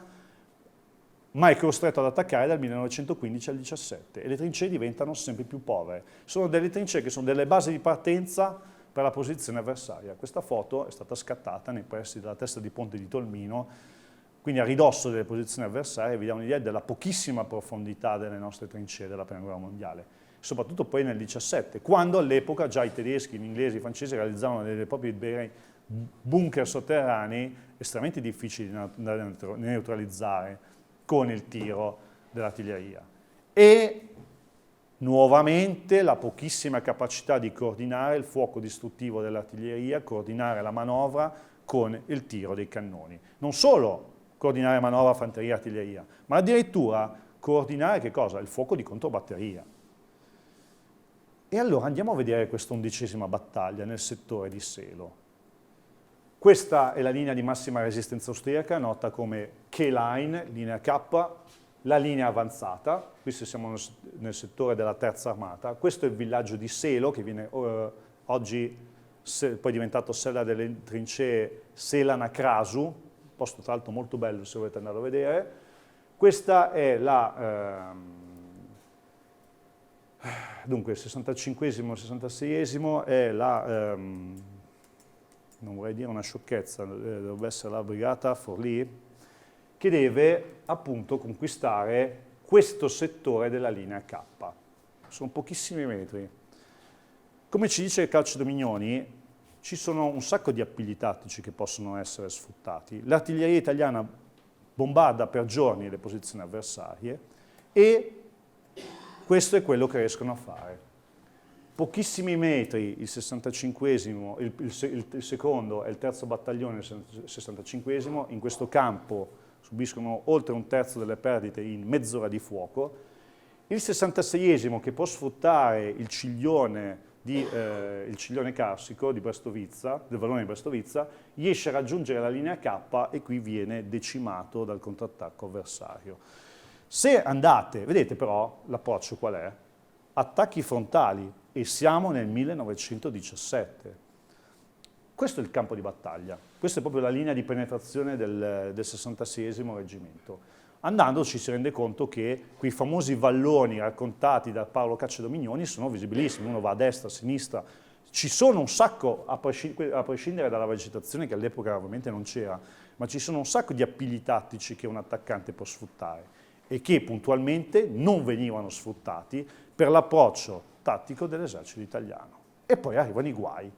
ma è costretto ad attaccare dal 1915 al 17 e le trincee diventano sempre più povere. Sono delle trincee che sono delle basi di partenza per la posizione avversaria. Questa foto è stata scattata nei pressi della testa di ponte di Tolmino, quindi a ridosso delle posizioni avversarie, vi dà un'idea della pochissima profondità delle nostre trincee della Prima Guerra Mondiale, soprattutto poi nel 17, quando all'epoca già i tedeschi, gli inglesi, i francesi realizzavano dei propri bunker sotterranei estremamente difficili da neutralizzare con il tiro dell'artiglieria. E nuovamente la pochissima capacità di coordinare il fuoco distruttivo dell'artiglieria, coordinare la manovra con il tiro dei cannoni. Non solo coordinare manovra, fanteria, artiglieria, ma addirittura coordinare che cosa? Il fuoco di controbatteria. E allora andiamo a vedere questa 11ª battaglia nel settore di Selo. Questa è la linea di massima resistenza austriaca, nota come K-Line, linea K, la linea avanzata, qui siamo nel settore della terza armata, questo è il villaggio di Selo, che viene oggi poi diventato sella delle trincee Selana Krasu, posto tra l'altro molto bello se volete andarlo a vedere. Questa è la, dunque il 65esimo, il 66esimo è la, non vorrei dire una sciocchezza, dovrebbe essere la brigata Forlì, che deve appunto conquistare questo settore della linea K. Sono pochissimi metri. Come ci dice Calcio Dominioni, ci sono un sacco di appigli tattici che possono essere sfruttati. L'artiglieria italiana bombarda per giorni le posizioni avversarie e questo è quello che riescono a fare. Pochissimi metri, il 65esimo, il secondo e il terzo battaglione, il 65esimo, in questo campo subiscono oltre un terzo delle perdite in mezz'ora di fuoco. Il 66esimo, che può sfruttare il ciglione carsico di Brestovizza, del vallone di Brestovizza, riesce a raggiungere la linea K e qui viene decimato dal contrattacco avversario. Se andate, vedete però l'approccio qual è? Attacchi frontali e siamo nel 1917. Questo è il campo di battaglia, questa è proprio la linea di penetrazione del 66esimo reggimento. Andando ci si rende conto che quei famosi valloni raccontati da Paolo Cacciadominioni sono visibilissimi, uno va a destra, a sinistra, ci sono un sacco, a prescindere dalla vegetazione che all'epoca ovviamente non c'era, ma ci sono un sacco di appigli tattici che un attaccante può sfruttare e che puntualmente non venivano sfruttati per l'approccio tattico dell'esercito italiano. E poi arrivano i guai.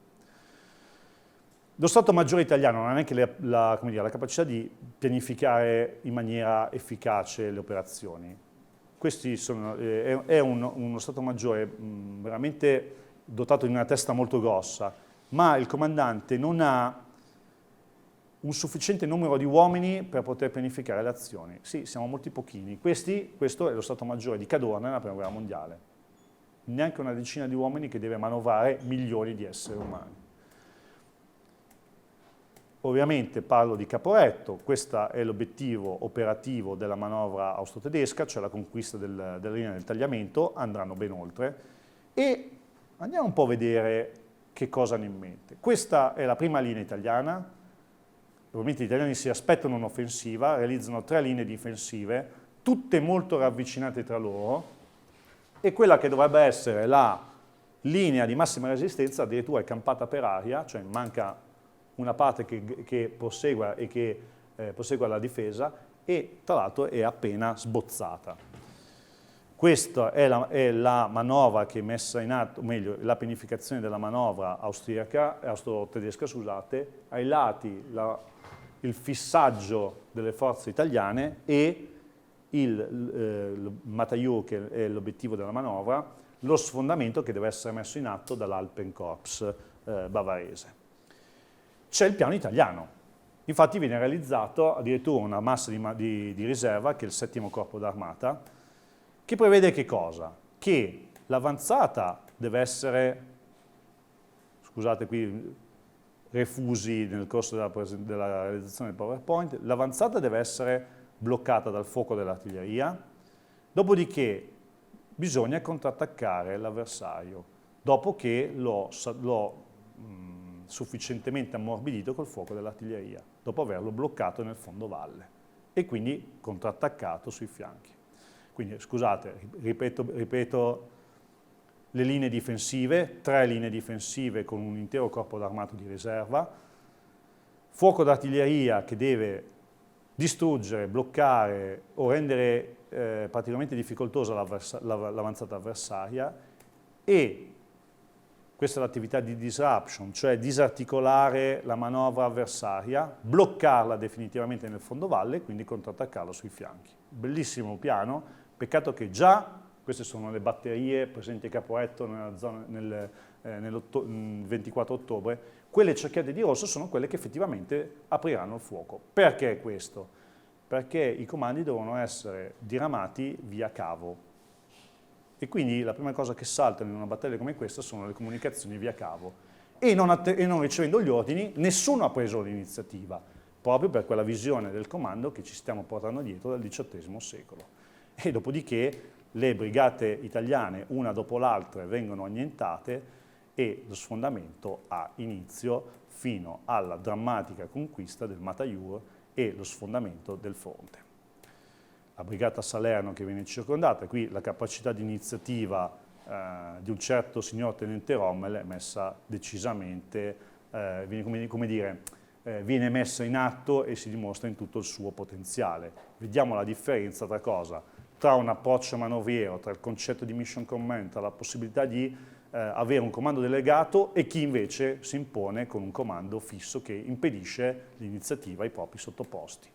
Lo Stato Maggiore italiano non ha neanche la capacità di pianificare in maniera efficace le operazioni. È uno Stato Maggiore veramente dotato di una testa molto grossa, ma il comandante non ha un sufficiente numero di uomini per poter pianificare le azioni. Sì, siamo molti pochini. Questo è lo Stato Maggiore di Cadorna nella Prima Guerra Mondiale. Neanche una decina di uomini che deve manovrare milioni di esseri umani. Ovviamente parlo di Caporetto, questo è l'obiettivo operativo della manovra austro-tedesca, cioè la conquista della linea del tagliamento, andranno ben oltre, e andiamo un po' a vedere che cosa hanno in mente. Questa è la prima linea italiana, ovviamente gli italiani si aspettano un'offensiva, realizzano 3 linee difensive, tutte molto ravvicinate tra loro, e quella che dovrebbe essere la linea di massima resistenza addirittura è campata per aria, cioè manca una parte che prosegua e che prosegua la difesa e tra l'altro è appena sbozzata. Questa è la manovra che è messa in atto, o meglio, la pianificazione della manovra austro-tedesca, scusate, ai lati il fissaggio delle forze italiane e il Matajour, che è l'obiettivo della manovra, lo sfondamento che deve essere messo in atto dall'Alpenkorps bavarese. C'è il piano italiano. Infatti viene realizzato addirittura una massa di riserva, che è il 7° Corpo d'Armata, che prevede che cosa? Che l'avanzata deve essere, scusate qui refusi nel corso della realizzazione del PowerPoint, l'avanzata deve essere bloccata dal fuoco dell'artiglieria, dopodiché bisogna contrattaccare l'avversario, dopo che l'ho sufficientemente ammorbidito col fuoco dell'artiglieria, dopo averlo bloccato nel fondovalle e quindi contrattaccato sui fianchi. Quindi scusate, ripeto le linee difensive, 3 linee difensive con un intero corpo d'armato di riserva, fuoco d'artiglieria che deve distruggere, bloccare o rendere particolarmente difficoltosa l'avanzata avversaria, e questa è l'attività di disruption, cioè disarticolare la manovra avversaria, bloccarla definitivamente nel fondovalle e quindi contrattaccarla sui fianchi. Bellissimo piano, peccato che già queste sono le batterie presenti a Caporetto nella zona, nel 24 ottobre, quelle cerchiate di rosso sono quelle che effettivamente apriranno il fuoco. Perché questo? Perché i comandi devono essere diramati via cavo. E quindi la prima cosa che saltano in una battaglia come questa sono le comunicazioni via cavo. E non ricevendo gli ordini, nessuno ha preso l'iniziativa, proprio per quella visione del comando che ci stiamo portando dietro dal XVIII secolo. E dopodiché le brigate italiane, una dopo l'altra, vengono annientate e lo sfondamento ha inizio fino alla drammatica conquista del Matajour e lo sfondamento del fronte. La brigata Salerno che viene circondata, qui la capacità di iniziativa di un certo signor tenente Rommel è messa decisamente, viene messa in atto e si dimostra in tutto il suo potenziale. Vediamo la differenza tra cosa? Tra un approccio manovriero, tra il concetto di mission command, tra la possibilità di avere un comando delegato e chi invece si impone con un comando fisso che impedisce l'iniziativa ai propri sottoposti.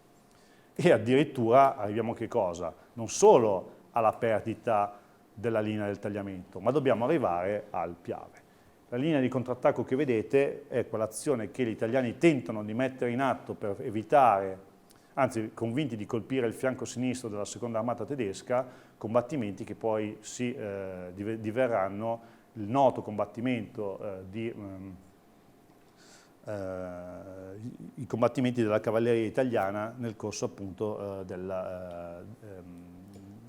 E addirittura arriviamo a che cosa? Non solo alla perdita della linea del tagliamento, ma dobbiamo arrivare al Piave. La linea di contrattacco che vedete è quell'azione che gli italiani tentano di mettere in atto per evitare, anzi convinti di colpire il fianco sinistro della seconda armata tedesca, combattimenti che poi diverranno il noto combattimento i combattimenti della cavalleria italiana nel corso appunto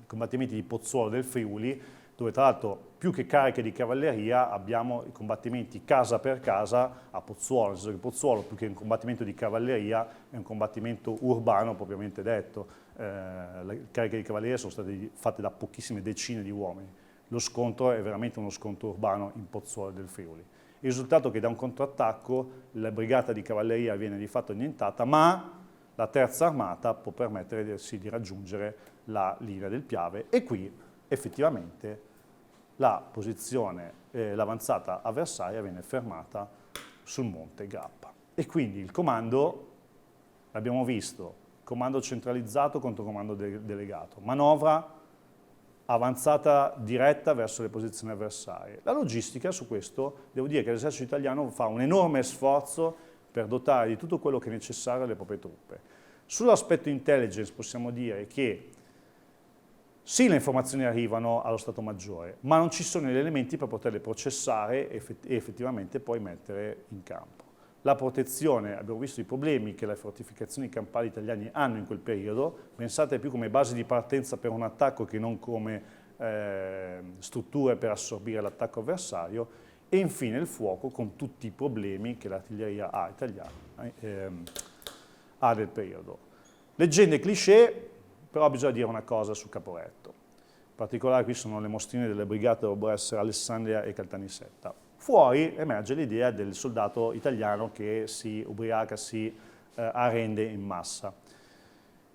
combattimenti di Pozzuolo del Friuli, dove tra l'altro più che cariche di cavalleria abbiamo i combattimenti casa per casa a Pozzuolo, nel senso che Pozzuolo più che un combattimento di cavalleria è un combattimento urbano propriamente detto, le cariche di cavalleria sono state fatte da pochissime decine di uomini, lo scontro è veramente uno scontro urbano in Pozzuolo del Friuli. Il risultato è che da un contrattacco la brigata di cavalleria viene di fatto annientata, ma la terza armata può permettersi di raggiungere la linea del Piave e qui effettivamente la posizione, l'avanzata avversaria viene fermata sul monte Grappa. E quindi il comando, l'abbiamo visto, comando centralizzato contro comando delegato, manovra avanzata diretta verso le posizioni avversarie. La logistica su questo, devo dire che l'esercito italiano fa un enorme sforzo per dotare di tutto quello che è necessario alle proprie truppe. Sull'aspetto intelligence possiamo dire che sì, le informazioni arrivano allo Stato Maggiore, ma non ci sono gli elementi per poterle processare e effettivamente poi mettere in campo. La protezione, abbiamo visto i problemi che le fortificazioni campali italiane hanno in quel periodo, pensate più come base di partenza per un attacco che non come strutture per assorbire l'attacco avversario, e infine il fuoco con tutti i problemi che l'artiglieria italiana ha del periodo. Leggende e cliché, però bisogna dire una cosa su Caporetto. In particolare qui sono le mostrine delle brigate, dovrebbero essere Alessandria e Caltanissetta. Fuori emerge l'idea del soldato italiano che si ubriaca, si arrende in massa.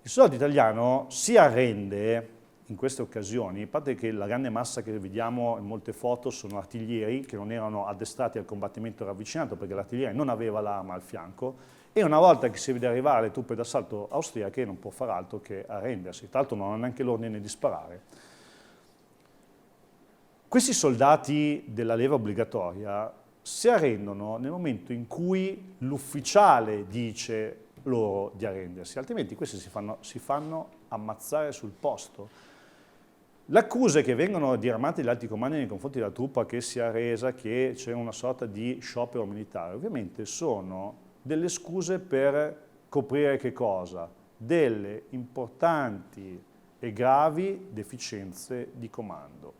Il soldato italiano si arrende in queste occasioni, a parte che la grande massa che vediamo in molte foto sono artiglieri che non erano addestrati al combattimento ravvicinato perché l'artiglieria non aveva l'arma al fianco e una volta che si vede arrivare le truppe d'assalto austriache non può far altro che arrendersi, tra l'altro non ha neanche l'ordine di sparare. Questi soldati della leva obbligatoria si arrendono nel momento in cui l'ufficiale dice loro di arrendersi, altrimenti questi si fanno ammazzare sul posto. Le accuse che vengono diramate dagli alti comandi nei confronti della truppa che si è arresa, che c'è una sorta di sciopero militare, ovviamente sono delle scuse per coprire che cosa? Delle importanti e gravi deficienze di comando.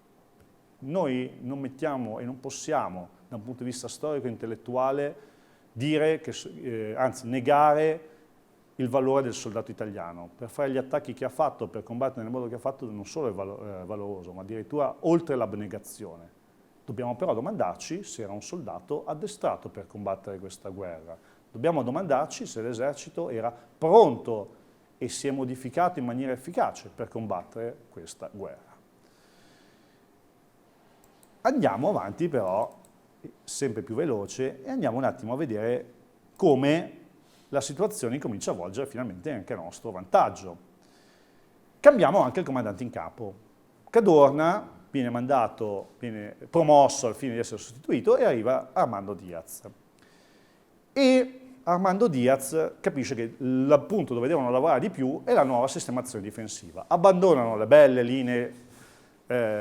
Noi non mettiamo e non possiamo, da un punto di vista storico-intellettuale, dire che, anzi negare il valore del soldato italiano. Per fare gli attacchi che ha fatto, per combattere nel modo che ha fatto, non solo è valoroso, ma addirittura oltre l'abnegazione. Dobbiamo però domandarci se era un soldato addestrato per combattere questa guerra. Dobbiamo domandarci se l'esercito era pronto e si è modificato in maniera efficace per combattere questa guerra. Andiamo avanti però, sempre più veloce, e andiamo un attimo a vedere come la situazione comincia a volgere finalmente anche a nostro vantaggio. Cambiamo anche il comandante in capo. Cadorna viene promosso al fine di essere sostituito e arriva Armando Diaz. E Armando Diaz capisce che l'appunto dove devono lavorare di più è la nuova sistemazione difensiva. Abbandonano le belle linee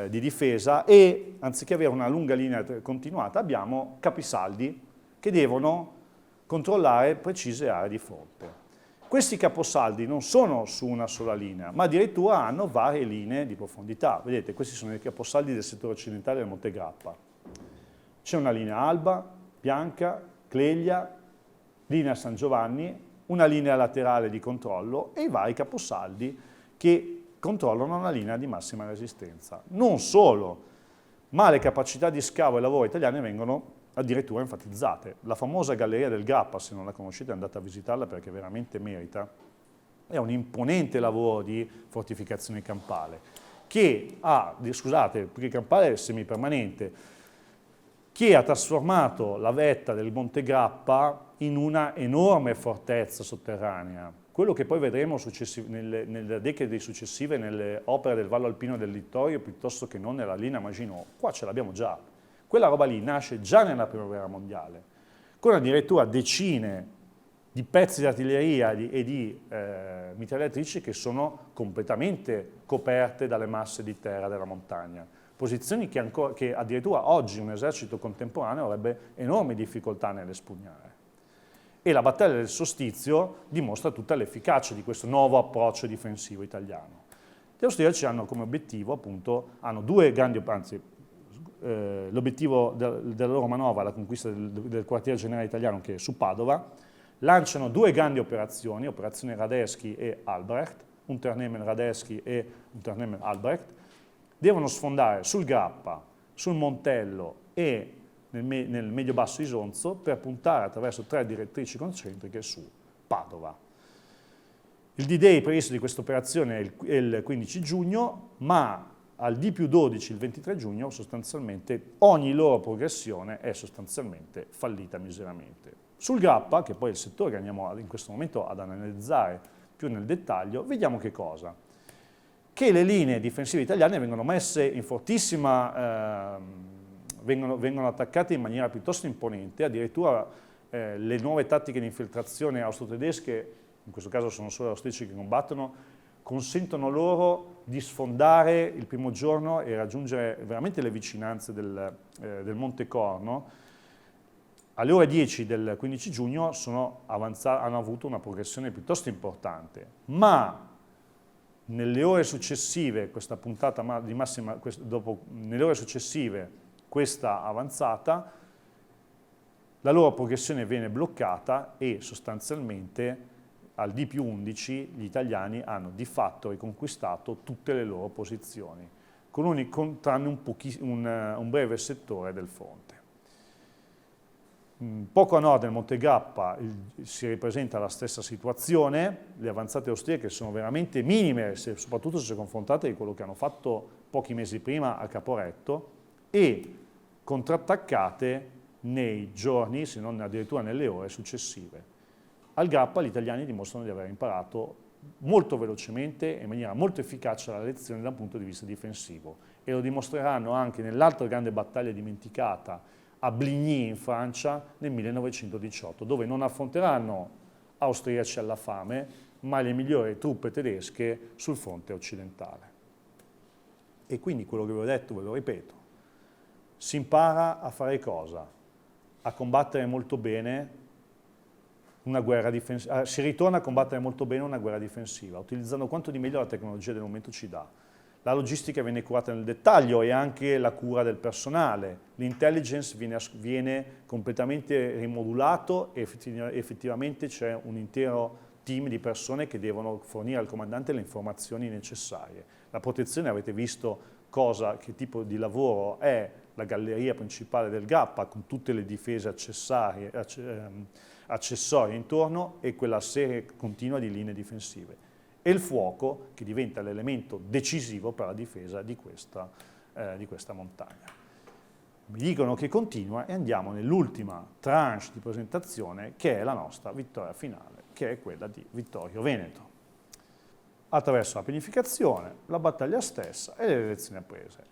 di difesa e, anziché avere una lunga linea continuata, abbiamo capisaldi che devono controllare precise aree di fronte. Questi caposaldi non sono su una sola linea, ma addirittura hanno varie linee di profondità. Vedete, questi sono i caposaldi del settore occidentale del Monte Grappa. C'è una linea Alba, Bianca, Cleglia, linea San Giovanni, una linea laterale di controllo e i vari caposaldi che controllano una linea di massima resistenza. Non solo, ma le capacità di scavo e lavoro italiane vengono addirittura enfatizzate. La famosa Galleria del Grappa, se non la conoscete andate a visitarla perché veramente merita, è un imponente lavoro di fortificazione campale, che ha, scusate, perché campale è semipermanente, che ha trasformato la vetta del Monte Grappa in una enorme fortezza sotterranea. Quello che poi vedremo nelle decadi successive nelle opere del Vallo Alpino del Littorio, piuttosto che non nella linea Maginot, qua ce l'abbiamo già. Quella roba lì nasce già nella Prima Guerra Mondiale, con addirittura decine di pezzi di artiglieria e di mitragliatrici che sono completamente coperte dalle masse di terra della montagna. Posizioni che addirittura oggi un esercito contemporaneo avrebbe enormi difficoltà nell'espugnare. E la battaglia del Solstizio dimostra tutta l'efficacia di questo nuovo approccio difensivo italiano. Gli austriaci hanno come obiettivo, appunto, hanno due grandi, anzi, l'obiettivo della loro manovra, la conquista del quartiere generale italiano che è su Padova, lanciano due grandi operazioni, operazione Radetzky e Albrecht, Unternehmen Radetzky e Unternehmen Albrecht, devono sfondare sul Grappa, sul Montello e nel medio-basso Isonzo per puntare attraverso tre direttrici concentriche su Padova. Il D-Day previsto di questa operazione è il 15 giugno, ma al D+12, il 23 giugno, sostanzialmente ogni loro progressione è sostanzialmente fallita miseramente. Sul Grappa, che poi è il settore che andiamo in questo momento ad analizzare più nel dettaglio, vediamo che cosa? Che le linee difensive italiane vengono messe in fortissima, vengono attaccate in maniera piuttosto imponente, addirittura le nuove tattiche di infiltrazione austro-tedesche, in questo caso sono solo austriaci che combattono, consentono loro di sfondare il primo giorno e raggiungere veramente le vicinanze del Monte Corno. Alle ore 10 del 15 giugno hanno avuto una progressione piuttosto importante, ma nelle ore successive, questa puntata di massima, nelle ore successive questa avanzata, la loro progressione viene bloccata e sostanzialmente al D+11 gli italiani hanno di fatto riconquistato tutte le loro posizioni, tranne un breve settore del fronte. Poco a nord del Monte Grappa si ripresenta la stessa situazione, le avanzate austriache sono veramente minime, soprattutto se confrontate con quello che hanno fatto pochi mesi prima a Caporetto, e contrattaccate nei giorni, se non addirittura nelle ore successive. Al Grappa gli italiani dimostrano di aver imparato molto velocemente e in maniera molto efficace la lezione dal punto di vista difensivo e lo dimostreranno anche nell'altra grande battaglia dimenticata a Bligny in Francia nel 1918, dove non affronteranno austriaci alla fame, ma le migliori truppe tedesche sul fronte occidentale. E quindi quello che vi ho detto, ve lo ripeto, si impara a fare cosa? A combattere molto bene una guerra difensiva, si ritorna a combattere molto bene una guerra difensiva, utilizzando quanto di meglio la tecnologia del momento ci dà. La logistica viene curata nel dettaglio e anche la cura del personale. L'intelligence viene completamente rimodulato e effettivamente c'è un intero team di persone che devono fornire al comandante le informazioni necessarie. La protezione, avete visto che tipo di lavoro è la galleria principale del Grappa con tutte le difese accessorie intorno e quella serie continua di linee difensive e il fuoco che diventa l'elemento decisivo per la difesa di questa montagna. Mi dicono che continua e andiamo nell'ultima tranche di presentazione che è la nostra vittoria finale, che è quella di Vittorio Veneto. Attraverso la pianificazione, la battaglia stessa e le lezioni apprese.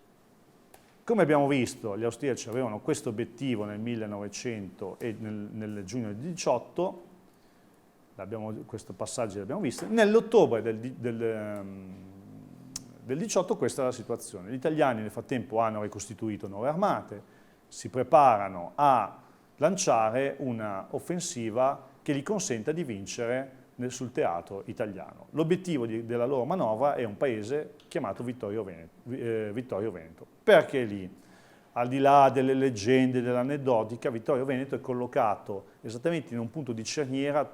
Come abbiamo visto, gli austriaci avevano questo obiettivo nel 1900 e nel giugno del 18, questo passaggio l'abbiamo visto, nell'ottobre del 18 questa è la situazione. Gli italiani nel frattempo hanno ricostituito nuove armate, si preparano a lanciare una offensiva che gli consenta di vincere sul teatro italiano. L'obiettivo della loro manovra è un paese chiamato Vittorio Veneto. Perché lì? Al di là delle leggende, dell'aneddotica, Vittorio Veneto è collocato esattamente in un punto di cerniera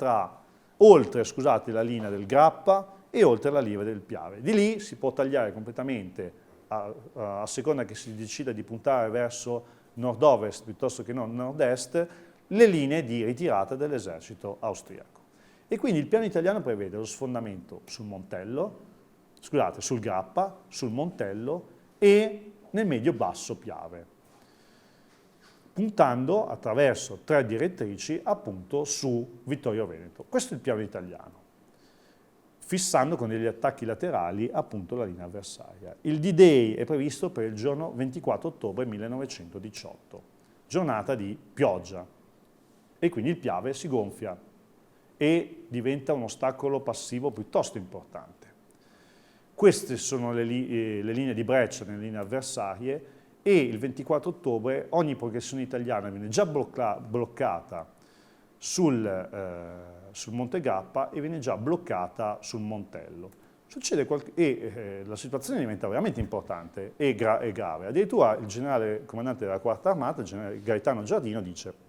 oltre la linea del Grappa e oltre la riva del Piave. Di lì si può tagliare completamente, a seconda che si decida di puntare verso nord-ovest piuttosto che nord-est, le linee di ritirata dell'esercito austriaco. E quindi il piano italiano prevede lo sfondamento sul Grappa, sul Montello e nel medio-basso Piave, puntando attraverso 3 direttrici appunto su Vittorio Veneto. Questo è il piano italiano, fissando con degli attacchi laterali appunto la linea avversaria. Il D-Day è previsto per il giorno 24 ottobre 1918, giornata di pioggia, e quindi il Piave si gonfia e diventa un ostacolo passivo piuttosto importante. Queste sono le linee di breccia nelle linee avversarie e il 24 ottobre ogni progressione italiana viene già bloccata sul Monte Grappa e viene già bloccata sul Montello. La situazione diventa veramente importante e grave. Addirittura il generale comandante della Quarta Armata, il generale Gaetano Giardino, dice: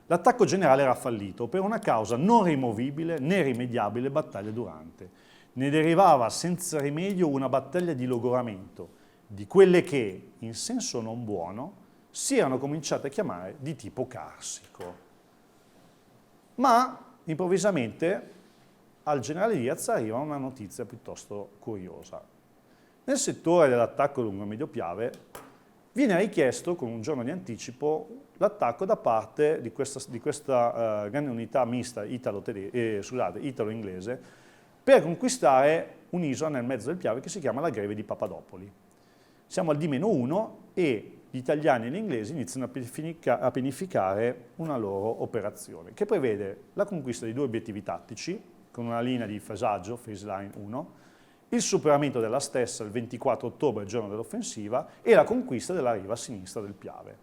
l'attacco generale era fallito per una causa non rimovibile né rimediabile battaglia durante. Ne derivava senza rimedio una battaglia di logoramento, di quelle che, in senso non buono, si erano cominciate a chiamare di tipo carsico. Ma improvvisamente al generale Diaz arriva una notizia piuttosto curiosa. Nel settore dell'attacco lungo Medio Piave viene richiesto con un giorno di anticipo l'attacco da parte di questa grande unità mista italo-inglese per conquistare un'isola nel mezzo del Piave che si chiama la Greve di Papadopoli. Siamo al D-1 e gli italiani e gli inglesi iniziano a pianificare una loro operazione che prevede la conquista di 2 obiettivi tattici con una linea di fasaggio, phase line 1, il superamento della stessa il 24 ottobre, il giorno dell'offensiva, e la conquista della riva sinistra del Piave.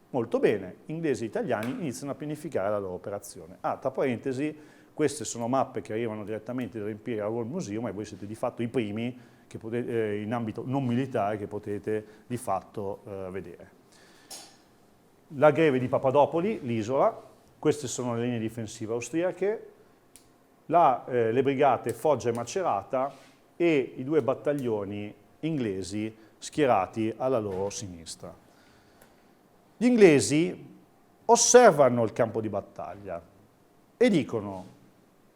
Molto bene, inglesi e italiani iniziano a pianificare la loro operazione. Tra parentesi, queste sono mappe che arrivano direttamente dall'Imperial War Museum e voi siete di fatto i primi che in ambito non militare che potete di fatto vedere. La Greve di Papadopoli, l'isola, queste sono le linee difensive austriache, le brigate Foggia e Macerata e i 2 battaglioni inglesi schierati alla loro sinistra. Gli inglesi osservano il campo di battaglia e dicono,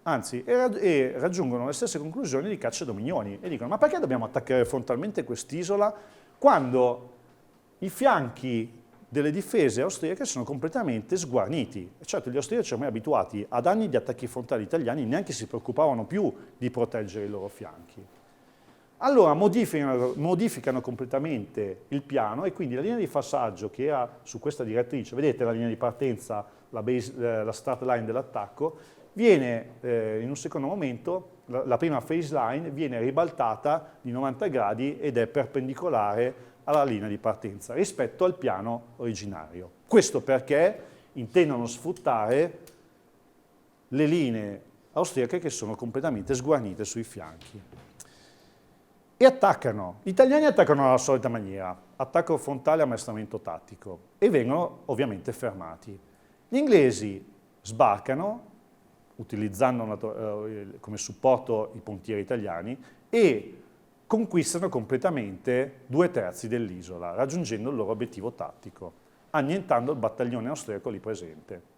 e raggiungono le stesse conclusioni di Cacciadominioni e dicono: ma perché dobbiamo attaccare frontalmente quest'isola quando i fianchi delle difese austriache sono completamente sguarniti. Certo, gli austriaci ormai abituati ad anni di attacchi frontali italiani neanche si preoccupavano più di proteggere i loro fianchi. Allora modificano completamente il piano e quindi la linea di passaggio che era su questa direttrice, vedete la linea di partenza, la start line dell'attacco, viene in un secondo momento, la prima phase line viene ribaltata di 90 gradi ed è perpendicolare alla linea di partenza rispetto al piano originario. Questo perché intendono sfruttare le linee austriache che sono completamente sguarnite sui fianchi. E attaccano. Gli italiani attaccano alla solita maniera, attacco frontale, ammaestramento tattico, e vengono ovviamente fermati. Gli inglesi sbarcano, utilizzando come supporto i pontieri italiani, e conquistano completamente 2/3 dell'isola, raggiungendo il loro obiettivo tattico, annientando il battaglione austriaco lì presente.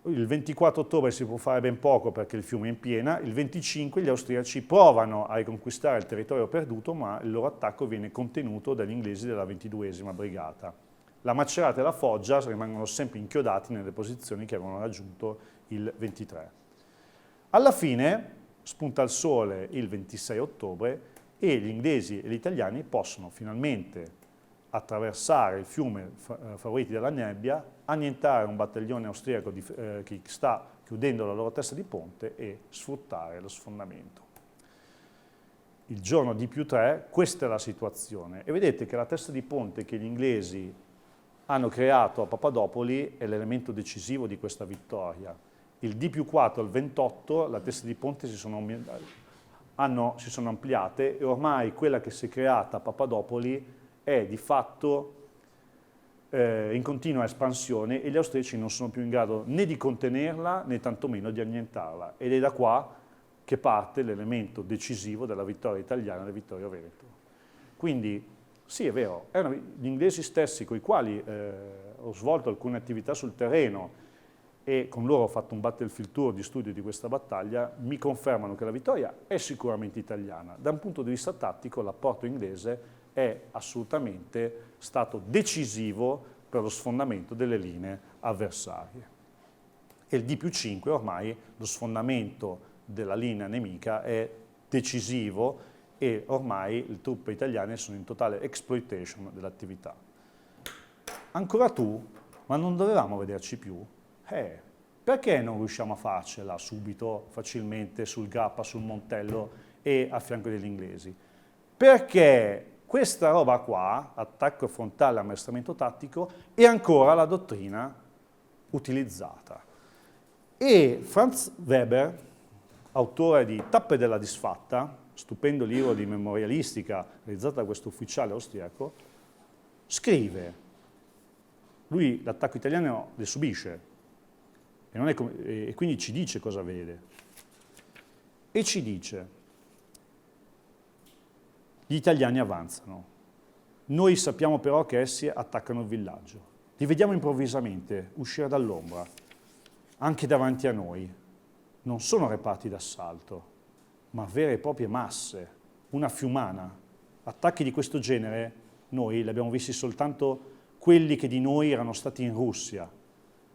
Il 24 ottobre si può fare ben poco perché il fiume è in piena, il 25 gli austriaci provano a riconquistare il territorio perduto, ma il loro attacco viene contenuto dagli inglesi della 22esima brigata. La Macerata e la Foggia rimangono sempre inchiodati nelle posizioni che avevano raggiunto il 23. Alla fine spunta il sole il 26 ottobre e gli inglesi e gli italiani possono finalmente attraversare il fiume favoriti dalla nebbia, annientare un battaglione austriaco che sta chiudendo la loro testa di ponte e sfruttare lo sfondamento. Il giorno D+3, questa è la situazione e vedete che la testa di ponte che gli inglesi hanno creato a Papadopoli è l'elemento decisivo di questa vittoria. Il D+4 al 28, la testa di ponte si sono ampliate e ormai quella che si è creata a Papadopoli è di fatto in continua espansione e gli austriaci non sono più in grado né di contenerla né tantomeno di annientarla ed è da qua che parte l'elemento decisivo della vittoria italiana, la vittoria Veneto. Quindi sì, è vero, erano gli inglesi stessi con i quali ho svolto alcune attività sul terreno e con loro ho fatto un battlefield tour di studio di questa battaglia, mi confermano che la vittoria è sicuramente italiana. Da un punto di vista tattico l'apporto inglese è assolutamente stato decisivo per lo sfondamento delle linee avversarie. E il D+5 ormai lo sfondamento della linea nemica è decisivo e ormai le truppe italiane sono in totale exploitation dell'attività. Ancora tu, ma non dovevamo vederci più? Perché non riusciamo a farcela subito, facilmente, sul Grappa, sul Montello e a fianco degli inglesi? Perché questa roba qua, attacco frontale, ammaestramento tattico, è ancora la dottrina utilizzata. E Franz Weber, autore di Tappe della disfatta, stupendo libro di memorialistica realizzato da questo ufficiale austriaco, scrive, lui l'attacco italiano le subisce, e quindi ci dice cosa vede. E ci dice, gli italiani avanzano, noi sappiamo però che essi attaccano il villaggio, li vediamo improvvisamente uscire dall'ombra, anche davanti a noi, non sono reparti d'assalto, ma vere e proprie masse, una fiumana. Attacchi di questo genere noi li abbiamo visti soltanto quelli che di noi erano stati in Russia.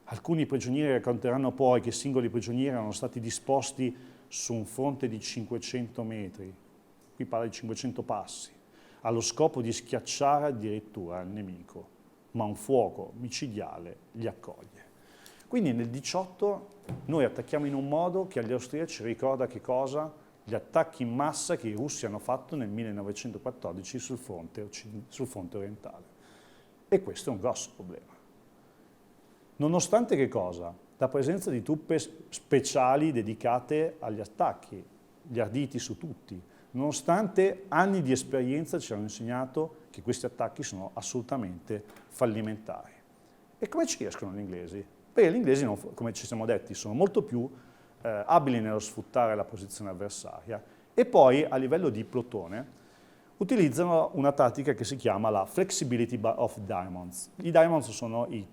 Alcuni prigionieri racconteranno poi che singoli prigionieri erano stati disposti su un fronte di 500 metri, qui parla di 500 passi, allo scopo di schiacciare addirittura il nemico, ma un fuoco micidiale li accoglie. Quindi nel 18 noi attacchiamo in un modo che agli austriaci ricorda che cosa? Gli attacchi in massa che i russi hanno fatto nel 1914 sul fronte orientale. E questo è un grosso problema. Nonostante che cosa? La presenza di truppe speciali dedicate agli attacchi, gli arditi su tutti, nonostante anni di esperienza ci hanno insegnato che questi attacchi sono assolutamente fallimentari. E come ci riescono gli inglesi? Perché gli inglesi, come ci siamo detti, sono molto più abili nello sfruttare la posizione avversaria e poi a livello di plotone utilizzano una tattica che si chiama la flexibility of diamonds. I diamonds sono le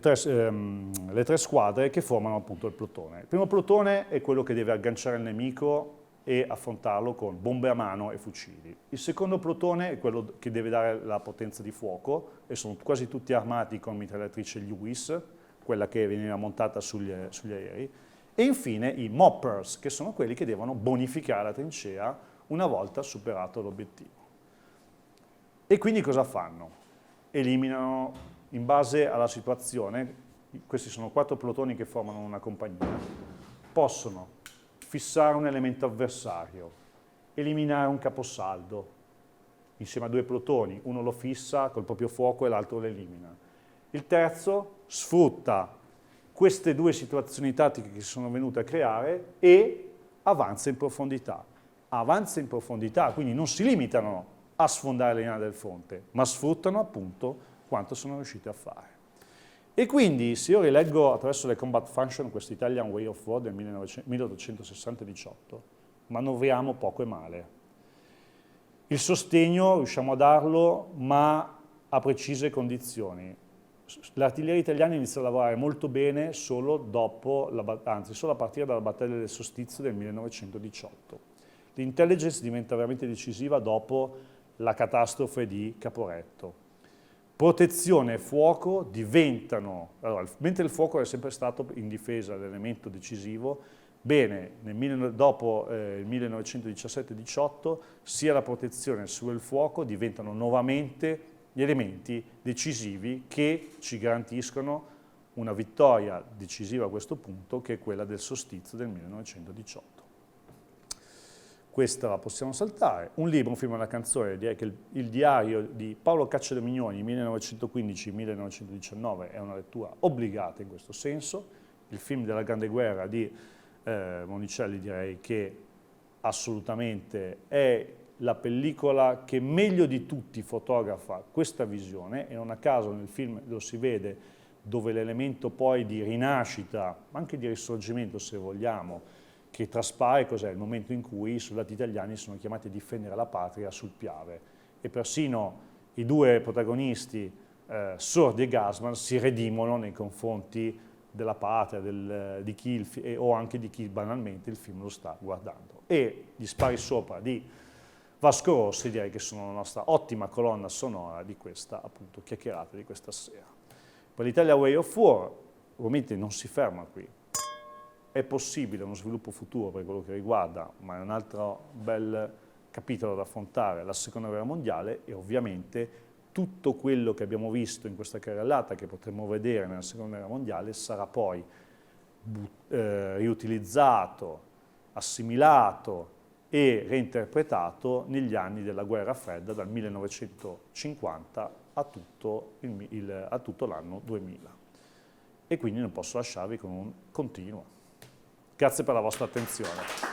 tre squadre che formano appunto il plotone. Il primo plotone è quello che deve agganciare il nemico e affrontarlo con bombe a mano e fucili. Il secondo plotone è quello che deve dare la potenza di fuoco e sono quasi tutti armati con mitragliatrice Lewis, quella che veniva montata sugli aerei, e infine i moppers, che sono quelli che devono bonificare la trincea una volta superato l'obiettivo. E quindi cosa fanno? Eliminano, in base alla situazione, questi sono 4 plotoni che formano una compagnia, possono fissare un elemento avversario, eliminare un caposaldo, insieme a 2 plotoni, uno lo fissa col proprio fuoco e l'altro lo elimina. Il terzo sfrutta queste 2 situazioni tattiche che si sono venute a creare e avanza in profondità. Avanza in profondità, quindi non si limitano a sfondare le linee del fronte, ma sfruttano appunto quanto sono riusciti a fare. E quindi, se io rileggo attraverso le combat function questo Italian Way of War del 1860-18, manovriamo poco e male. Il sostegno riusciamo a darlo, ma a precise condizioni. L'artiglieria italiana inizia a lavorare molto bene solo solo a partire dalla battaglia del Solstizio del 1918. L'intelligence diventa veramente decisiva dopo la catastrofe di Caporetto. Protezione e fuoco diventano, allora, mentre il fuoco è sempre stato in difesa l'elemento decisivo, bene, dopo il 1917-18 sia la protezione sia il fuoco diventano nuovamente gli elementi decisivi che ci garantiscono una vittoria decisiva a questo punto, che è quella del Solstizio del 1918. Questa la possiamo saltare. Un libro, un film, una canzone, direi che il diario di Paolo Cacciadomignoni 1915-1919 è una lettura obbligata in questo senso. Il film della Grande Guerra di Monicelli direi che assolutamente è la pellicola che meglio di tutti fotografa questa visione, e non a caso nel film lo si vede, dove l'elemento poi di rinascita, ma anche di risorgimento se vogliamo, che traspare cos'è il momento in cui i soldati italiani sono chiamati a difendere la patria sul Piave, e persino i 2 protagonisti, Sordi e Gassman, si redimono nei confronti della patria, di chi o anche di chi banalmente il film lo sta guardando. E gli spari sopra di Vasco Rossi direi che sono la nostra ottima colonna sonora di questa appunto chiacchierata di questa sera. Per l'Italia Way of War ovviamente non si ferma qui. È possibile uno sviluppo futuro per quello che riguarda, ma è un altro bel capitolo da affrontare, la Seconda Guerra Mondiale, e ovviamente tutto quello che abbiamo visto in questa carrellata, che potremo vedere nella Seconda Guerra Mondiale, sarà poi riutilizzato, assimilato e reinterpretato negli anni della Guerra Fredda, dal 1950 a tutto l'anno 2000. E quindi non posso lasciarvi con un continuo. Grazie per la vostra attenzione.